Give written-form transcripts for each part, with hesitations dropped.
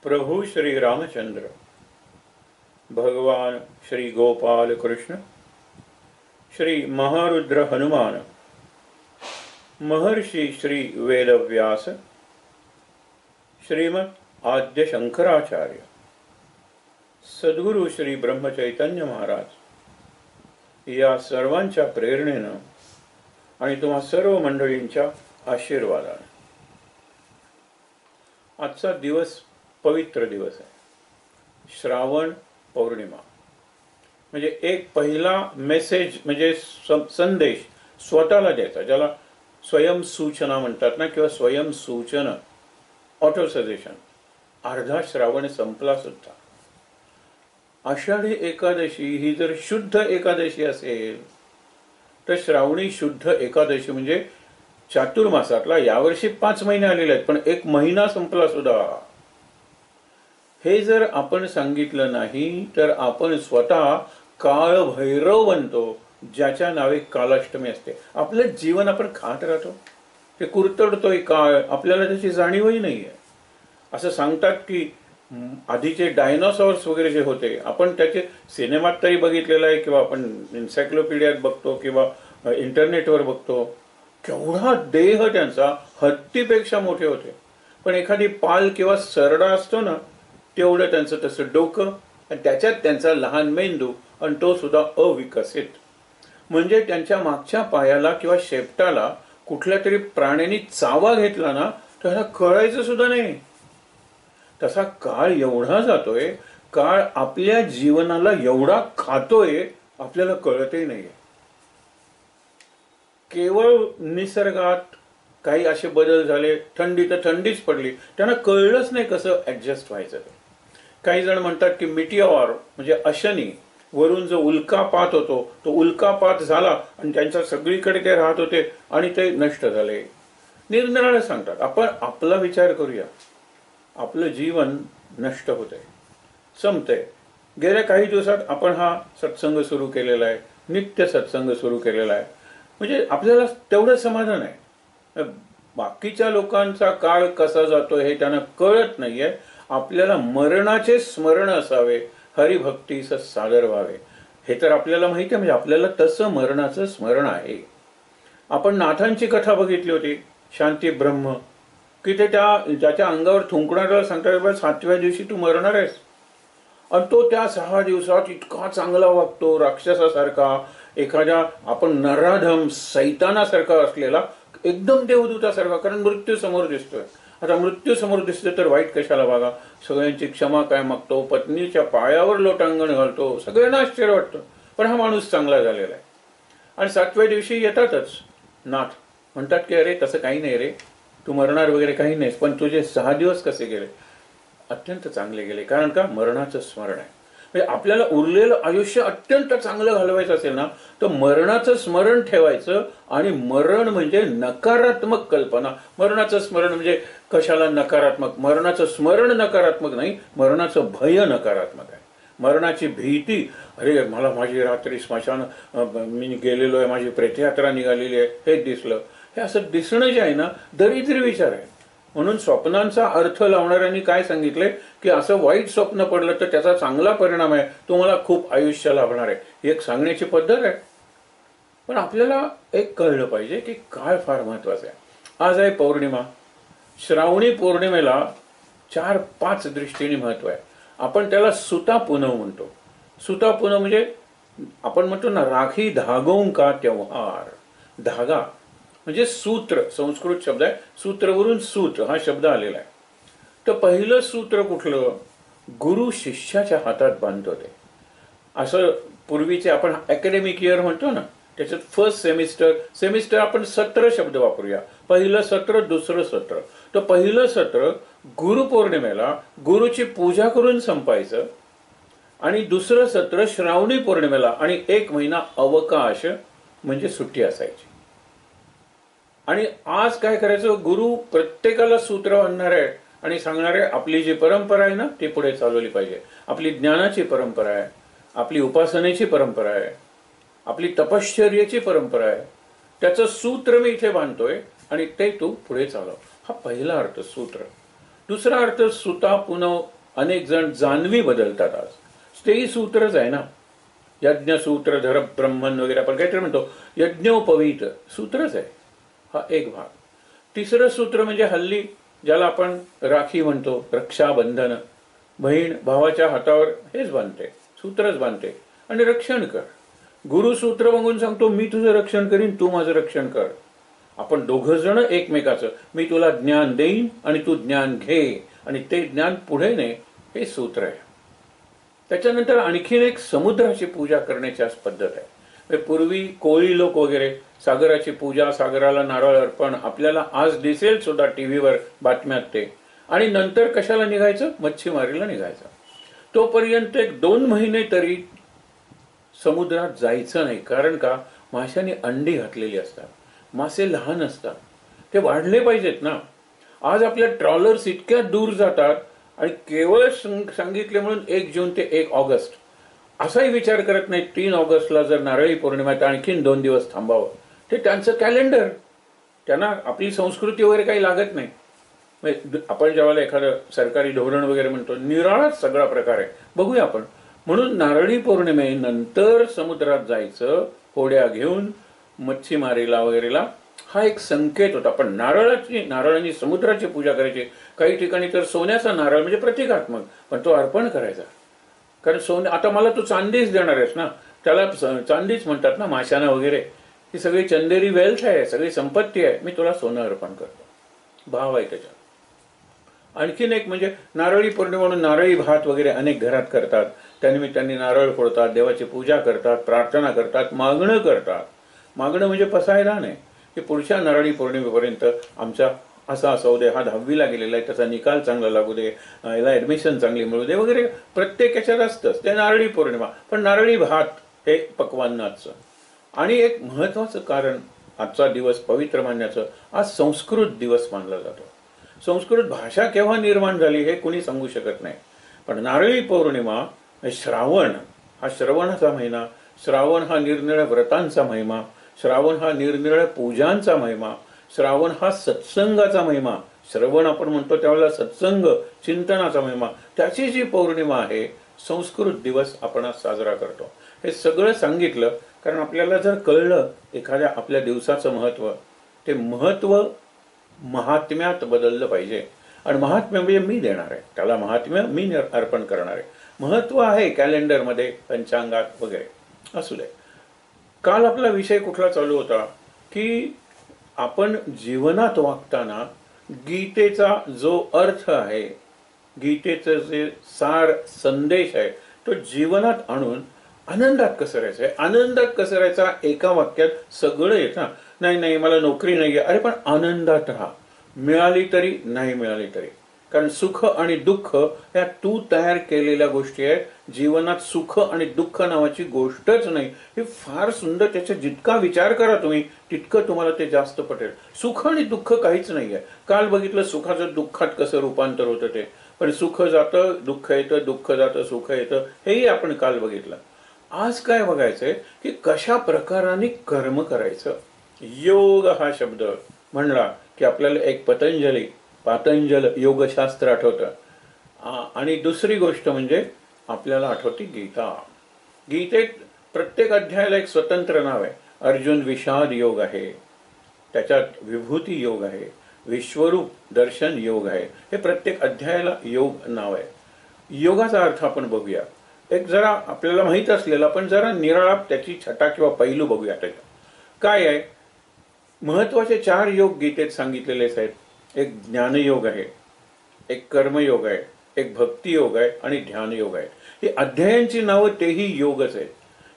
प्रभु श्री रामचंद्र, भगवान श्री गोपाल कृष्ण, श्री महारुद्र हनुमान, महर्षि श्री वेदव्यास, श्रीमद आद्य शंकराचार्य, सद्गुरु श्री ब्रह्मचैतन्य महाराज या सर्वांच्या प्रेरणेनं आणि तुम्हा सर्व मंडळींच्या आशीर्वादाने आजचा दिवस पवित्र दिवस आहे. श्रावण पौर्णिमा म्हणजे एक पहिला मेसेज म्हणजे संदेश स्वतःला द्यायचा, ज्याला स्वयंसूचना म्हणतात ना, किंवा स्वयंसूचना, ऑटो सजेशन. अर्धा श्रावण संपला सुद्धा. आषाढी एकादशी ही जर शुद्ध एकादशी असेल तर श्रावणी शुद्ध एकादशी म्हणजे चातुर्मासातला यावर्षी 5 महिने आलेले आहेत, पण 1 महिना संपला सुद्धा. हे जर आपण सांगितलं नाही तर आपण स्वतः काळभैरव बनतो, ज्याच्या नावे कालाष्टमी असते. आपलं जीवन आपण खात राहतो, ते कुरतडतोय काळ, आपल्याला त्याची जाणीवही नाहीये. असं सांगतात की आधीचे डायनोसॉर्स वगैरे जे होते, आपण त्याचे सिनेमात तरी बघितलेलं आहे किंवा आपण एन्सायक्लोपीडियात बघतो किंवा इंटरनेटवर बघतो, केवढा देह त्यांचा हत्तीपेक्षा मोठे होते. पण एखादी पाल किंवा सरडा असतो ना, तेवढं त्यांचं तसं डोकं आणि त्याच्यात त्यांचा लहान मेंदू, आणि तो सुद्धा अविकसित. म्हणजे त्यांच्या मागच्या पायाला किंवा शेपटाला कुठल्या तरी प्राण्याने चावा घेतला ना, त्याला कळायचं सुद्धा नाही. तसा काळ एवढा जातोय, काळ आपल्या जीवनाला एवढा खातोय, आपल्याला कळतही नाहीये. केवळ निसर्गात काही असे बदल झाले, थंडी तर थंडीच पडली, त्यांना कळलंच नाही कसं ऍडजस्ट व्हायचं. काही जण म्हणतात की मिटिओर म्हणजे अशनी, वरून जो उल्कापात होतो तो उल्कापात झाला आणि त्यांच्या सगळीकडे ते राहत होते आणि ते नष्ट झाले. निरनिराळे सांगतात. आपण आपला विचार करूया. आपलं जीवन नष्ट होतंय, संपतंय. गेल्या काही दिवसात आपण हा सत्संग सुरू केलेला आहे, नित्य सत्संग सुरू केलेला आहे. म्हणजे आपल्याला तेवढं समाधान आहे. बाकीच्या लोकांचा काळ कसा जातोय हे त्यांना कळत नाहीये. आपल्याला मरणाचे स्मरण असावे, हरिभक्तीस सादर व्हावे, हे तर आपल्याला माहिती आहे. म्हणजे आपल्याला तसं मरणाचं स्मरण आहे. आपण नाथांची कथा बघितली होती, शांती ब्रह्म, की ते ज्याच्या अंगावर थुंकणाऱ्याला सांगतात 7व्या दिवशी तू मरणार आहेस. आणि तो त्या 6 दिवसात इतका चांगला वागतो, राक्षसासारखा, एखाद्या आपण नराधम सैतानासारखा असलेला एकदम देवदूतासारखा, कारण मृत्यू समोर दिसतोय. आता मृत्यू समोर दिसतोय तर वाईट कशाला वागा, सगळ्यांची क्षमा काय मागतो, पत्नीच्या पायावर लोटांगण घालतो, सगळ्यांना आश्चर्य वाटतं. पण हा माणूस चांगला झालेला आहे. आणि 7व्या दिवशी येतातच नाथ, म्हणतात की अरे तसं काही नाही रे, तू मरणार वगैरे काही नाहीस, पण तुझे 6 दिवस कसे गेले? अत्यंत चांगले गेले. कारण का? मरणाचं स्मरण आहे. म्हणजे आपल्याला उरलेलं आयुष्य अत्यंत चांगलं घालवायचं असेल ना, तर मरणाचं स्मरण ठेवायचं. आणि मरण म्हणजे नकारात्मक कल्पना. मरणाचं स्मरण म्हणजे कशाला नकारात्मक? मरणाचं स्मरण नकारात्मक नाही, मरणाचं भय नकारात्मक आहे. मरणाची भीती, अरे मला माझी रात्री स्मशान, मी गेलेलो आहे, माझी प्रेतयात्रा निघालेली आहे, हे दिसलं. हे असं दिसणं जे आहे ना, दरिद्री विचार आहे. म्हणून स्वप्नांचा अर्थ लावणाऱ्यांनी काय सांगितले की असं वाईट स्वप्न पडलं तर त्याचा चांगला परिणाम आहे, तुम्हाला खूप आयुष्य लाभणार आहे. ही एक सांगण्याची पद्धत आहे. पण आपल्याला एक कळलं पाहिजे की काळ फार महत्वाचा आहे. आज आहे पौर्णिमा. श्रावणी पौर्णिमेला 4-5 दृष्टीने महत्व आहे. आपण त्याला सुता पुनव म्हणतो. सुता पुनव म्हणजे आपण म्हणतो ना, राखी धागों का त्योहार. धागा म्हणजे सूत्र, संस्कृत शब्द आहे. सूत्रवरून सूत्र हा शब्द आलेला आहे. तर पहिलं सूत्र कुठलं? गुरु शिष्याच्या हातात बांधत होते. असं पूर्वीचे आपण अकॅडमिक इयर म्हणतो ना, त्याच्यात फर्स्ट सेमिस्टर आपण सत्र शब्द वापरूया. पहिलं सत्र, दुसरं सत्र. तर पहिलं सत्र गुरुपौर्णिमेला गुरुची पूजा करून संपायचं, आणि दुसरं सत्र श्रावणी पौर्णिमेला, आणि 1 महिना अवकाश म्हणजे सुट्टी असायची. आणि आज काय करायचं? गुरु प्रत्येकाला सूत्र आणणार आहे आणि सांगणार आहे आपली जी परंपरा आहे ना ती पुढे चालवली पाहिजे. आपली ज्ञानाची परंपरा आहे, आपली उपासनेची परंपरा आहे, आपली तपश्चर्याची परंपरा आहे, त्याचं सूत्र मी इथे बांधतोय आणि ते तू पुढे चालव. हा पहिला अर्थ सूत्र. दुसरा अर्थ सुता पुनव, अनेक जण जानवी बदलतात आज, तेही सूत्रच आहे ना. यज्ञ सूत्रधर ब्रह्मन वगैरे आपण काहीतरी म्हणतो, यज्ञोपवीत सूत्रच आहे, हा एक भाग. तिसरं सूत्र म्हणजे हल्ली ज्याला आपण राखी म्हणतो, रक्षाबंधन, बहीण भावाच्या हातावर हेच बांधते, सूत्रच बांधते आणि रक्षण कर. गुरुसूत्र बघून सांगतो, मी तुझं रक्षण करीन, तू माझं रक्षण कर. आपण दोघं जण एकमेकाचं, मी तुला ज्ञान देईन आणि तू ज्ञान घे आणि ते ज्ञान पुढे ने, हे सूत्र आहे. त्याच्यानंतर आणखीन एक समुद्राची पूजा करण्याची आज पद्धत आहे. पूर्वी कोळी लोक वगैरे सागराची पूजा, सागराला नारळ अर्पण, आपल्याला आज दिसेल सुद्धा टीव्हीवर बातम्यात ते. आणि नंतर कशाला निघायचं? मच्छीमारीला निघायचं. तोपर्यंत 1-2 महिने तरी समुद्रात जायचं नाही. कारण का? माशांनी अंडी घातलेली असतात, मासे लहान असतात, ते वाढले पाहिजेत ना. आज आपल्या ट्रॉलर्स इतक्या दूर जातात आणि केवळ सांगितले म्हणून 1 जून ते 1 ऑगस्ट असाही विचार करत नाही. 3 ऑगस्टला जर नारळी पौर्णिमा तर आणखीन 2 दिवस थांबावं. ते त्यांचं कॅलेंडर, त्यांना आपली संस्कृती वगैरे काही लागत नाही. आपण ज्यावेळेला एखादं सरकारी धोरण वगैरे म्हणतो, निराळाच सगळा प्रकार आहे, बघूया आपण. म्हणून नारळी पौर्णिमेनंतर समुद्रात जायचं होड्या घेऊन मच्छीमारीला वगैरेला, हा एक संकेत होता. पण नारळाची समुद्राची पूजा करायची. काही ठिकाणी तर सोन्याचा नारळ म्हणजे प्रतिकात्मक, पण तो अर्पण करायचा. कारण सोने, आता मला तू चांदीच देणार आहेस ना, त्याला चांदीच म्हणतात ना माशांना वगैरे. ही सगळी चंदेरी वेल्थ आहे, सगळी संपत्ती आहे, मी तुला सोनं अर्पण करतो, भाव आहे त्याच्यात. आणखीन एक म्हणजे नारळी पौर्णिमा म्हणून नारळी भात वगैरे अनेक घरात करतात. त्यानिमित्ताने नारळ फोडतात, देवाची पूजा करतात, प्रार्थना करतात, मागणं करतात. मागणं म्हणजे पसायला नाही, की पुढच्या नारळी पौर्णिमेपर्यंत आमचा असा असू दे, हा 10वीला गेलेला आहे त्याचा निकाल चांगला लागू दे, याला ऍडमिशन चांगली मिळू दे वगैरे. प्रत्येक याच्यात असतंच ते नारळी पौर्णिमा. पण नारळी भात हे पक्वान्नाचं. आणि एक महत्वाचं कारण आजचा दिवस पवित्र मानण्याचं, आज संस्कृत दिवस मानला जातो. संस्कृत भाषा केव्हा निर्माण झाली हे कुणी सांगू शकत नाही. पण नारळी पौर्णिमा, श्रावण हा श्रवणाचा महिना, श्रावण हा निरनिराळ्या व्रतांचा महिमा, श्रावण हा निरनिराळ्या पूजांचा महिमा, श्रावण हा सत्संगाचा महिमा. श्रवण आपण म्हणतो त्यावेळेला सत्संग चिंतनाचा महिमा. त्याची जी पौर्णिमा आहे, संस्कृत दिवस आपण आज साजरा करतो. हे सगळं सांगितलं कारण आपल्याला जर कळलं एखाद्या आपल्या दिवसाचं महत्व, ते महत्व महात्म्यात बदललं पाहिजे. आणि महात्म्य म्हणजे मी देणार आहे, त्याला महात्म्य मी अर्पण करणार आहे. महत्व आहे कॅलेंडरमध्ये, पंचांगात वगैरे असू दे. काल आपला विषय कुठला चालू होता की आपण जीवनात वागताना गीतेचा जो अर्थ आहे, गीतेचं जे सार संदेश आहे, तो जीवनात आणून आनंदात कसं राहायचं आहे. आनंदात कसं राहायचा एका वाक्यात सगळं येतं. नाही मला नोकरी नाही आहे, अरे पण आनंदात राहा, मिळाली तरी नाही मिळाली तरी. कारण सुख आणि दुःख ह्या तू तयार केलेल्या गोष्टी आहेत. जीवनात सुख आणि दुःख नावाची गोष्टच नाही. हे फार सुंदर, त्याचा जितका विचार करा तुम्ही तितकं तुम्हाला ते जास्त पटेल. सुख आणि दुःख काहीच नाही आहे. काल बघितलं सुखाचं दुःखात कसं रूपांतर होतं ते. पण सुख जातं दुःख येतं, दुःख जातं सुख येतं, हेही आपण काल बघितलं. आज काय बघायचंय की कशा प्रकाराने कर्म करायचं. योग हा शब्द म्हणला की आपल्याला एक पातंजल योगशास्त्र आठवतं. आणि दुसरी गोष्ट म्हणजे आपल्याला आठवती गीता. गीतेत प्रत्येक अध्यायाला एक स्वतंत्र नाव आहे. अर्जुन विषाद योग आहे, त्याच्यात विभूती योग आहे, विश्वरूप दर्शन योग आहे. हे प्रत्येक अध्यायाला योग नाव आहे. योगाचा अर्थ आपण बघूया. एक जरा आपल्याला माहित असलेला पण जरा निराळा त्याची छटा किंवा पैलू बघूया. त्याच्यात काय आहे, महत्वाचे 4 योग गीतेत सांगितलेले आहेत. एक ज्ञानयोग आहे, एक कर्मयोग आहे, एक भक्ती योग आहे आणि ध्यान योग आहे. ही अध्यायांची नावं तेही योगच आहेत.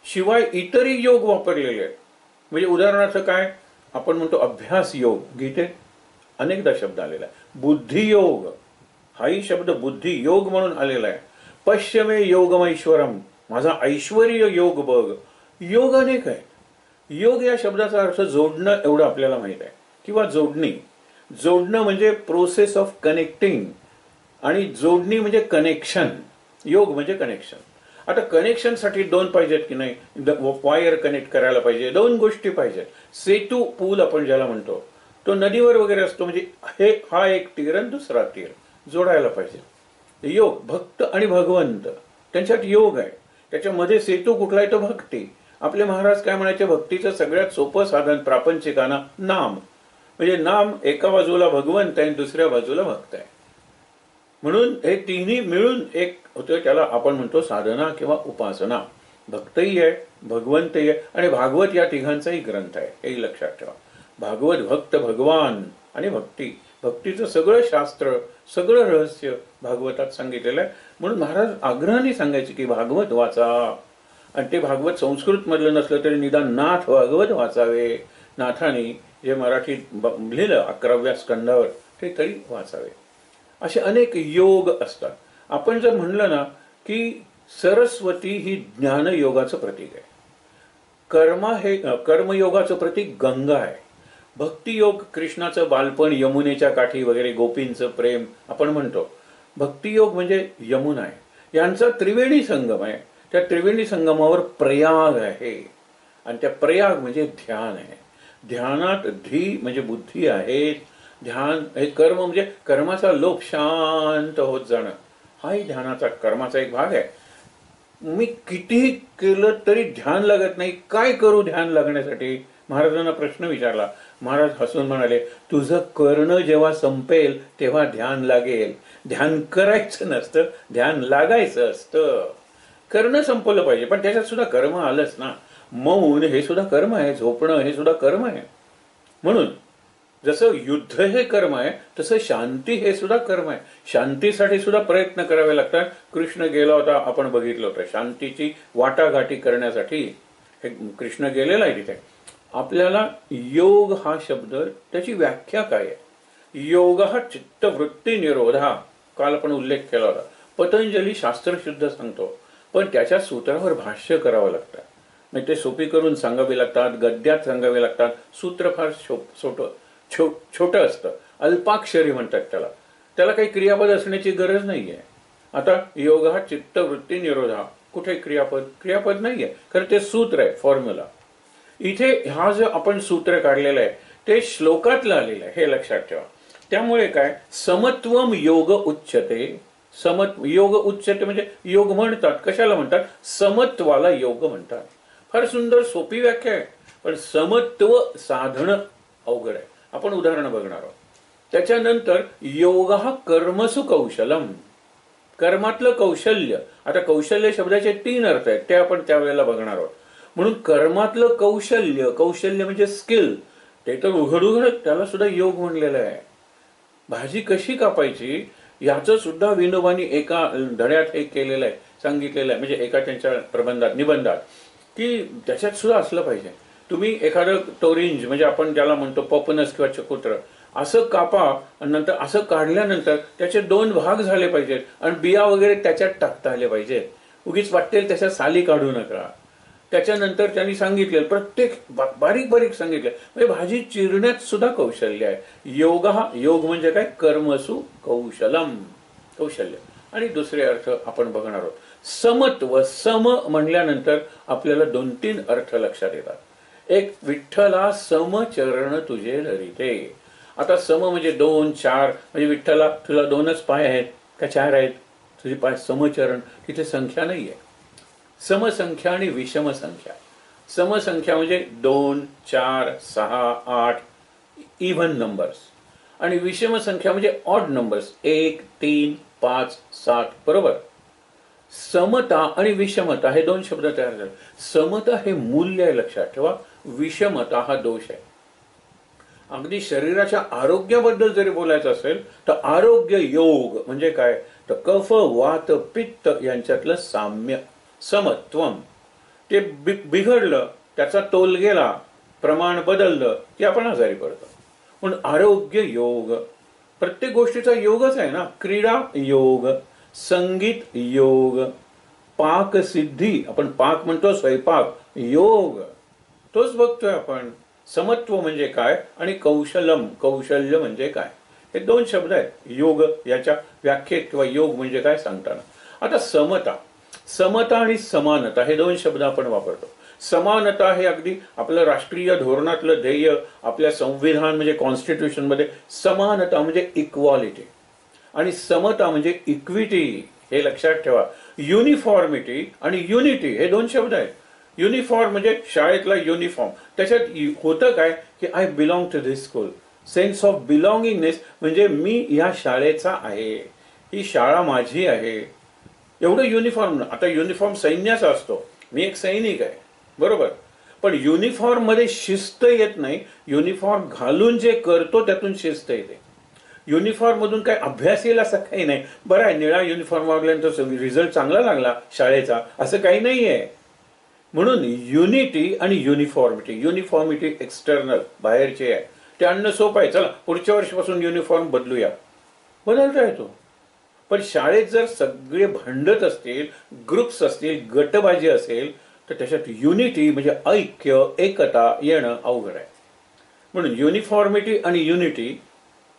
शिवाय इतरही योग वापरलेले आहेत. म्हणजे उदाहरणार्थ काय, आपण म्हणतो अभ्यास योग, गीतेत अनेकदा शब्द आलेला आहे. बुद्धियोग हाही शब्द बुद्धी योग म्हणून आलेला आहे. पश्चिमे योगमैश्वरम, माझा ऐश्वर्य योग बघ. योग अनेक आहेत. योग या शब्दाचा अर्थ जोडणं एवढं आपल्याला माहित आहे, किंवा जोडणं म्हणजे प्रोसेस ऑफ कनेक्टिंग, आणि जोडणी म्हणजे कनेक्शन. योग म्हणजे कनेक्शन. आता कनेक्शन साठी 2 पाहिजेत की नाही, वायर कनेक्ट करायला पाहिजे, 2 गोष्टी पाहिजेत. पूल आपण ज्याला म्हणतो तो नदीवर वगैरे असतो. म्हणजे हा एक तीर आणि दुसरा तीर, जोडायला पाहिजे. योग, भक्त आणि भगवंत त्यांच्यात योग आहे, त्याच्यामध्ये सेतू कुठला आहे तो भक्ती. आपले महाराज काय म्हणायचे, भक्तीचं सगळ्यात सोपं साधन प्रापंचिकांना नाम, म्हणजे नाम एका बाजूला भगवंत आहे, दुसऱ्या बाजूला भक्त आहे, म्हणून हे तिन्ही मिळून एक होतं, त्याला आपण म्हणतो साधना किंवा उपासना. भक्तही आहे, भगवंतही आहे, आणि भागवत या तिघांचाही ग्रंथ आहे, हेही लक्षात ठेवा. भागवत, भक्त, भगवान आणि भक्ती, भक्तीचं सगळं शास्त्र, सगळं रहस्य भागवतात सांगितलेलं आहे. म्हणून महाराज आग्रहाने सांगायचे की भागवत वाचा, आणि ते भागवत संस्कृत मधलं नसलं तरी निदान नाथ भागवत वाचावे. नाथाने जे मराठीत लिहिलं 11व्या स्कंदावर ते तरी वाचावे. असे अनेक योग असतात. आपण जर म्हणलं ना की सरस्वती ही ज्ञानयोगाचं प्रतीक आहे, कर्मयोगाचं प्रतीक गंगा आहे, भक्तियोग कृष्णाचं बालपण, यमुनेच्या काठी वगैरे गोपींचं प्रेम आपण म्हणतो. भक्तियोग म्हणजे यमुना आहे, यांचा त्रिवेणी संगम आहे. त्या त्रिवेणी संगमावर प्रयाग आहे, आणि त्या प्रयाग म्हणजे ध्यान आहे. ध्यानात धी म्हणजे बुद्धी आहे, ध्यान हे कर्म म्हणजे कर्माचा लोप शांत होत जाणं, हाही ध्यानाचा कर्माचा एक भाग आहे. मी कितीही केलं तरी ध्यान लागत नाही, काय करू ध्यान लागण्यासाठी? महाराजांना प्रश्न विचारला. महाराज हसून म्हणाले, तुझं करणं जेव्हा संपेल तेव्हा ध्यान लागेल. ध्यान करायचं नसतं, ध्यान लागायचं असतं. करणं संपलं पाहिजे, पण त्याच्यात सुद्धा कर्म आलंच ना. मौन हे सुद्धा कर्म आहे, झोपणं हे सुद्धा कर्म आहे. म्हणून जसं युद्ध हे कर्म आहे तसं शांती हे सुद्धा कर्म आहे. शांतीसाठी सुद्धा प्रयत्न करावे लागतात. कृष्ण गेला होता, आपण बघितलं होतं, शांतीची वाटाघाटी करण्यासाठी हे कृष्ण गेलेला आहे तिथे. आपल्याला योग हा शब्द, त्याची व्याख्या काय आहे? योग हा चित्तवृत्ती निरोधा, काल आपण उल्लेख केला होता. पतंजली शास्त्रशुद्ध सांगतो, पण त्याच्या सूत्रावर भाष्य करावं लागतं. म्हणजे ते सोपी करून सांगावे लागतात, गद्यात सांगावे लागतात. सूत्र फार छोटं असतं, अल्पाक्षरी म्हणतात त्याला. त्याला काही क्रियापद असण्याची गरज नाहीये. आता योग हा चित्तवृत्ती निरोधा, कुठे क्रियापद नाहीये, खरं ते सूत्र आहे, फॉर्म्युला. इथे हा जो आपण सूत्र काढलेलं आहे ते श्लोकातलं आलेलं आहे, हे लक्षात ठेवा. त्यामुळे काय, समत्वम योग उच्चते. योग उच्चते म्हणजे योग म्हणतात, कशाला म्हणतात? समत्वाला योग म्हणतात. फार सुंदर सोपी व्याख्या आहे, पण समत्व साधणं अवघड आहे. आपण उदाहरण बघणार आहोत. त्याच्यानंतर योग हा कर्मसु कौशलम, कर्मातलं कौशल्य. आता कौशल्य शब्दाचे 3 अर्थ आहेत, ते आपण त्यावेळेला बघणार आहोत. म्हणून कर्मातलं कौशल्य, कौशल्य म्हणजे स्किल, ते तर उघड त्याला सुद्धा योग म्हणलेलं आहे. भाजी कशी कापायची याचं सुद्धा विनोबांनी एका धड्यात हे केलेलं आहे, सांगितलेलं आहे. म्हणजे एका त्यांच्या प्रबंधात, निबंधात, की त्याच्यात सुद्धा असलं पाहिजे. तुम्ही एखादं टोरिंज म्हणजे आपण ज्याला म्हणतो पपनस किंवा चकोत्र, असं कापा आणि नंतर असं काढल्यानंतर त्याचे 2 भाग झाले पाहिजेत, आणि बिया वगैरे त्याच्यात टाकता आले पाहिजेत. उगीच वाटेल त्याच्या साली काढू नका. त्याच्यानंतर त्यांनी सांगितले, प्रत्येक बारीक बारीक सांगितले. म्हणजे भाजी चिरण्यात सुद्धा कौशल्य आहे. योग म्हणजे काय, कर्मसु कौशलम, कौशल्य. आणि दुसरे अर्थ आपण बघणार आहोत. समत्व, सम म्हणल्यानंतर आपल्याला 2-3 अर्थ लक्षात येतात. एक, विठ्ठला समचरण तुझे धरिते. आता सम म्हणजे 2, 4, म्हणजे विठ्ठला तुला 2च पाय आहेत का 4 आहेत? तुझे पाय समचरण, तिथे संख्या नाहीये. समसंख्या आणि विषम संख्या. समसंख्या म्हणजे 2, 4, 6, 8 इव्हन नंबर्स, आणि विषम संख्या म्हणजे ऑड नंबर्स 1, 3, 5, 7. बरोबर. समता आणि विषमता हे 2 शब्द तयार झाले. समता हे मूल्य आहे, लक्षात ठेवा. विषमता हा दोष आहे. अगदी शरीराच्या आरोग्याबद्दल जरी बोलायचं असेल तर आरोग्य योग म्हणजे काय, तर कफ, वात, पित्त यांच्यातलं साम्य, समत्वम. ते बिघडलं, त्याचा तोल गेला, प्रमाण बदललं की आपण आजारी पडतो. म्हणून आरोग्य योग, प्रत्येक गोष्टीचा योगच आहे ना. क्रीडा योग, संगीत योग, पाक सिद्धी, आपण पाक म्हणतो स्वयंपाक, योग तोच बघतोय आपण. समत्व म्हणजे काय आणि कौशलम, कौशल्य म्हणजे काय, हे 2 शब्द आहेत योग याच्या व्याख्येत किंवा योग म्हणजे काय सांगताना. आता समता आणि समानता हे 2 शब्द आपण वापरतो. समानता हे अगदी आपलं राष्ट्रीय धोरणातलं ध्येय, आपल्या संविधान म्हणजे कॉन्स्टिट्यूशन मध्ये समानता म्हणजे इक्वालिटी. आणि समता म्हणजे इक्विटी, हे लक्षात ठेवा. युनिफॉर्मिटी आणि युनिटी हे दोन शब्द आहेत. युनिफॉर्म म्हणजे शाळेतला युनिफॉर्म, त्याच्यात होतं काय की I belong to this school. Sense of belongingness म्हणजे मी या शाळेचा आहे, ही शाळा माझी आहे, एवढं युनिफॉर्म. आता युनिफॉर्म सैन्याचा असतो, मी एक सैनिक आहे, बरोबर. पण युनिफॉर्म मध्ये शिस्त येत नाही, युनिफॉर्म घालून जे करतो त्यातून शिस्त येते. युनिफॉर्म मधून काय अभ्यास येईल असं काही नाही. बरं आहे, निळा युनिफॉर्म वागल्यानंतर रिझल्ट चांगला लागला शाळेचा असं काही नाहीये. म्हणून युनिटी आणि युनिफॉर्मिटी. युनिफॉर्मिटी एक्सटर्नल, बाहेरचे आहे, ते आणणं सोपं आहे. चला पुढच्या वर्षीपासून युनिफॉर्म बदलूया, बदलता येतो. पण शाळेत जर सगळे भांडत असतील, ग्रुप्स असतील, गटबाजी असेल, तर त्याच्यात युनिटी म्हणजे ऐक्य, एकता येणं अवघड आहे. म्हणून युनिफॉर्मिटी आणि युनिटी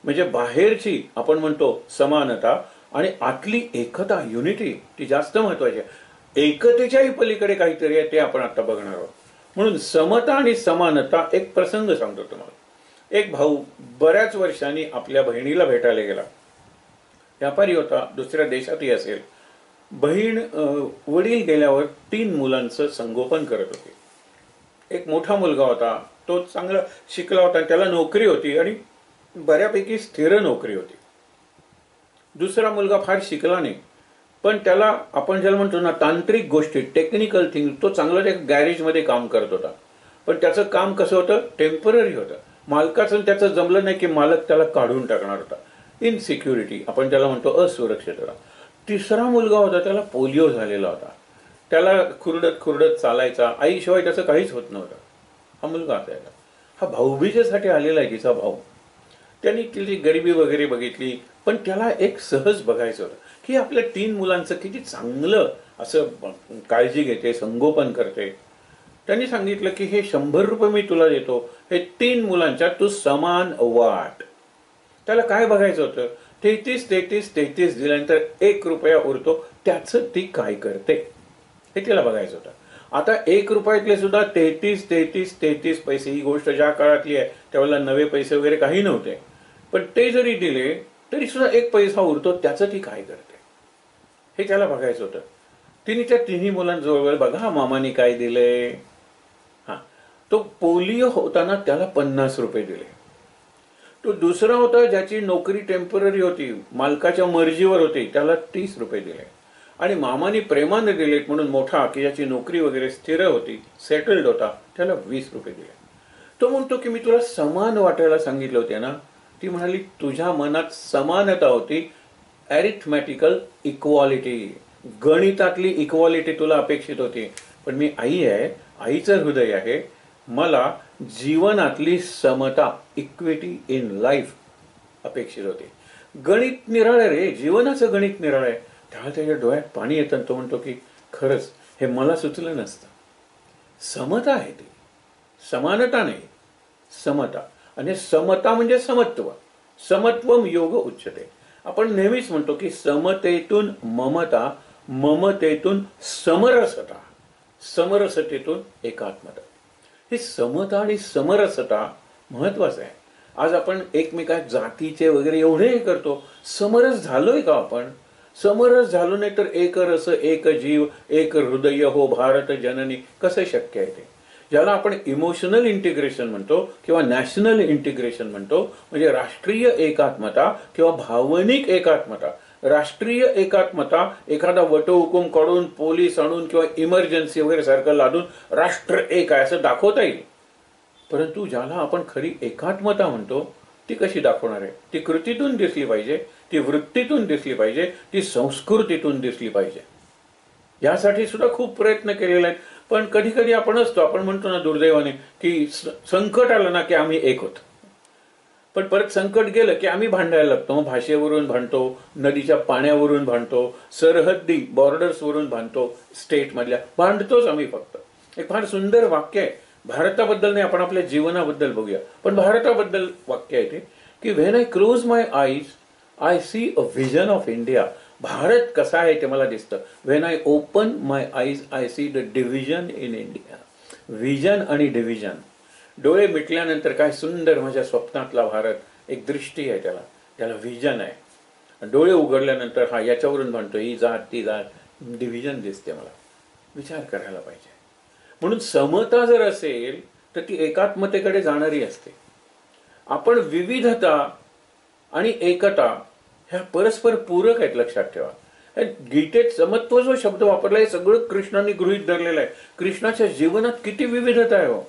म्हणजे बाहेरची आपण म्हणतो समानता आणि आतली एकता, युनिटी, ती जास्त महत्वाची आहे. एकतेच्याही पलीकडे काहीतरी आहे, ते आपण आता बघणार आहोत. म्हणून समता आणि समानता. एक प्रसंग सांगतो तुम्हाला. एक भाऊ बऱ्याच वर्षांनी आपल्या बहिणीला भेटायला गेला. व्यापारी होता, दुसऱ्या देशातही असेल. बहीण वडील गेल्यावर 3 मुलांचं संगोपन करत होते. एक मोठा मुलगा होता, तो चांगला शिकला होता, त्याला नोकरी होती आणि बऱ्यापैकी स्थिर नोकरी होती. दुसरा मुलगा फार शिकला नाही, पण त्याला आपण ज्याला म्हणतो ना तांत्रिक गोष्टी, टेक्निकल थिंग, तो चांगला एक गॅरेजमध्ये काम करत होता. पण त्याचं काम कसं होतं, टेम्पररी होतं. मालकाचं त्याचं जमलं नाही की मालक त्याला काढून टाकणार होता. इनसिक्युरिटी आपण त्याला म्हणतो, असुरक्षितता. तिसरा मुलगा होता, त्याला पोलिओ झालेला होता, त्याला खुरडत खुरडत चालायचा, आईशिवाय त्याचं काहीच होत नव्हतं. हा मुलगा असायचा. हा भाऊबीजेसाठी आलेला आहे, तिचा भाऊ. त्यांनी तिची गरिबी वगैरे बघितली, पण त्याला एक सहज बघायचं होतं की आपल्या 3 मुलांचं किती चांगलं असं काळजी घेते, संगोपन करते. त्यांनी सांगितलं की हे 100 रुपये मी तुला देतो, हे 3 मुलांच्या तू समान वाट. त्याला काय बघायचं होतं, 33 दिल्यानंतर 1 रुपया उरतो, त्याचं ती काय करते हे तिला बघायचं होतं. आता 1 रुपयातले सुद्धा 33 पैसे, ही गोष्ट ज्या काळातली आहे त्यावेळेला नवे पैसे वगैरे काही नव्हते, पण ते जरी दिले तरी सुद्धा 1 पैसा उरतो, त्याचं ती काय करते हे त्याला बघायचं होतं. तिने त्या 3 मुलांजवळ बघा मामाने काय दिले. हा, तो पोलिओ होताना त्याला 50 रुपये दिले. तो दुसरा होता ज्याची नोकरी टेम्पररी होती, मालकाच्या मर्जीवर होती, त्याला 30 रुपये दिले. आणि मामाने प्रेमाने दिलेत म्हणून मोठा की ज्याची नोकरी वगैरे स्थिर होती, सेटल्ड होता, त्याला 20 रुपये दिले. तो म्हणतो की मी तुला समान वाटायला सांगितले होते ना. ती म्हणाली तुझ्या मनात समानता होती, अरिथमॅटिकल इक्वालिटी, गणितातली इक्वालिटी तुला अपेक्षित होती. पण मी आई आहे, आईचं हृदय आहे, मला जीवनातली समता, इक्विटी इन लाईफ अपेक्षित होती. गणित निराळे रे, जीवनाचं गणित निराळे. त्यावेळेला त्याच्या डोळ्यात पाणी येतं, तो म्हणतो की खरंच हे मला सुचलं नसतं. समता आहे ती, समानता नाही, समता. आणि समता म्हणजे समत्व, समत्वम योग उच्यते. आपण नेहमीच म्हणतो की समतेतून ममता, ममतेतून समरसता, समरसतेतून एकात्मता. ही समता आणि समरसता महत्वाचं आहे. आज आपण एकमेकात जातीचे वगैरे एवढे हे करतो, समरस झालोय का आपण? समरस झालो नाही तर एक रस, एक जीव, एक हृदय हो भारत जननी कसं शक्य आहे ते? ज्याला आपण इमोशनल इंटिग्रेशन म्हणतो किंवा नॅशनल इंटिग्रेशन म्हणतो, म्हणजे राष्ट्रीय एकात्मता किंवा भावनिक एकात्मता. राष्ट्रीय एकात्मता एखादा वटहुकूम काढून, पोलीस आणून किंवा इमर्जन्सी वगैरे सारखं लादून राष्ट्र एक आहे असं दाखवता येईल. परंतु ज्याला आपण खरी एकात्मता म्हणतो ती कशी दाखवणार आहे? ती कृतीतून दिसली पाहिजे, ती वृत्तीतून दिसली पाहिजे, ती संस्कृतीतून दिसली पाहिजे. यासाठी सुद्धा खूप प्रयत्न केलेले आहेत. पण कधी कधी आपण म्हणतो ना दुर्दैवाने की संकट आलं ना की आम्ही एक होतो, पण परत संकट गेलं की आम्ही भांडायला लागतो. मग भाषेवरून भांडतो, नदीच्या पाण्यावरून भांडतो, सरहद्दी बॉर्डर्सवरून भांडतो, स्टेट मधल्या भांडतोच आम्ही फक्त. एक फार सुंदर वाक्य आहे, भारताबद्दल नाही, आपण आपल्या जीवनाबद्दल बघूया. पण भारताबद्दल वाक्य आहे ते की when I close my eyes I see a vision of India. भारत कसा आहे ते मला दिसतं. When I open my eyes I see the division in India. Vision आणि डिव्हिजन, डोळे मिटल्यानंतर काय सुंदर माझ्या स्वप्नातला भारत, एक दृष्टी आहे, त्याला व्हिजन आहे. डोळे उघडल्यानंतर हा याच्यावरून म्हणतो ही जात ती जात, डिव्हिजन दिसते मला. विचार करायला पाहिजे. म्हणून समता जर असेल तर ती एकात्मतेकडे जाणारी असते. आपण विविधता आणि एकता ह्या परस्पर पूरक आहेत, लक्षात ठेवा. गीतेत समत्व जो शब्द वापरला हे सगळं कृष्णाने गृहीत धरलेलं आहे. कृष्णाच्या जीवनात किती विविधता आहे हो.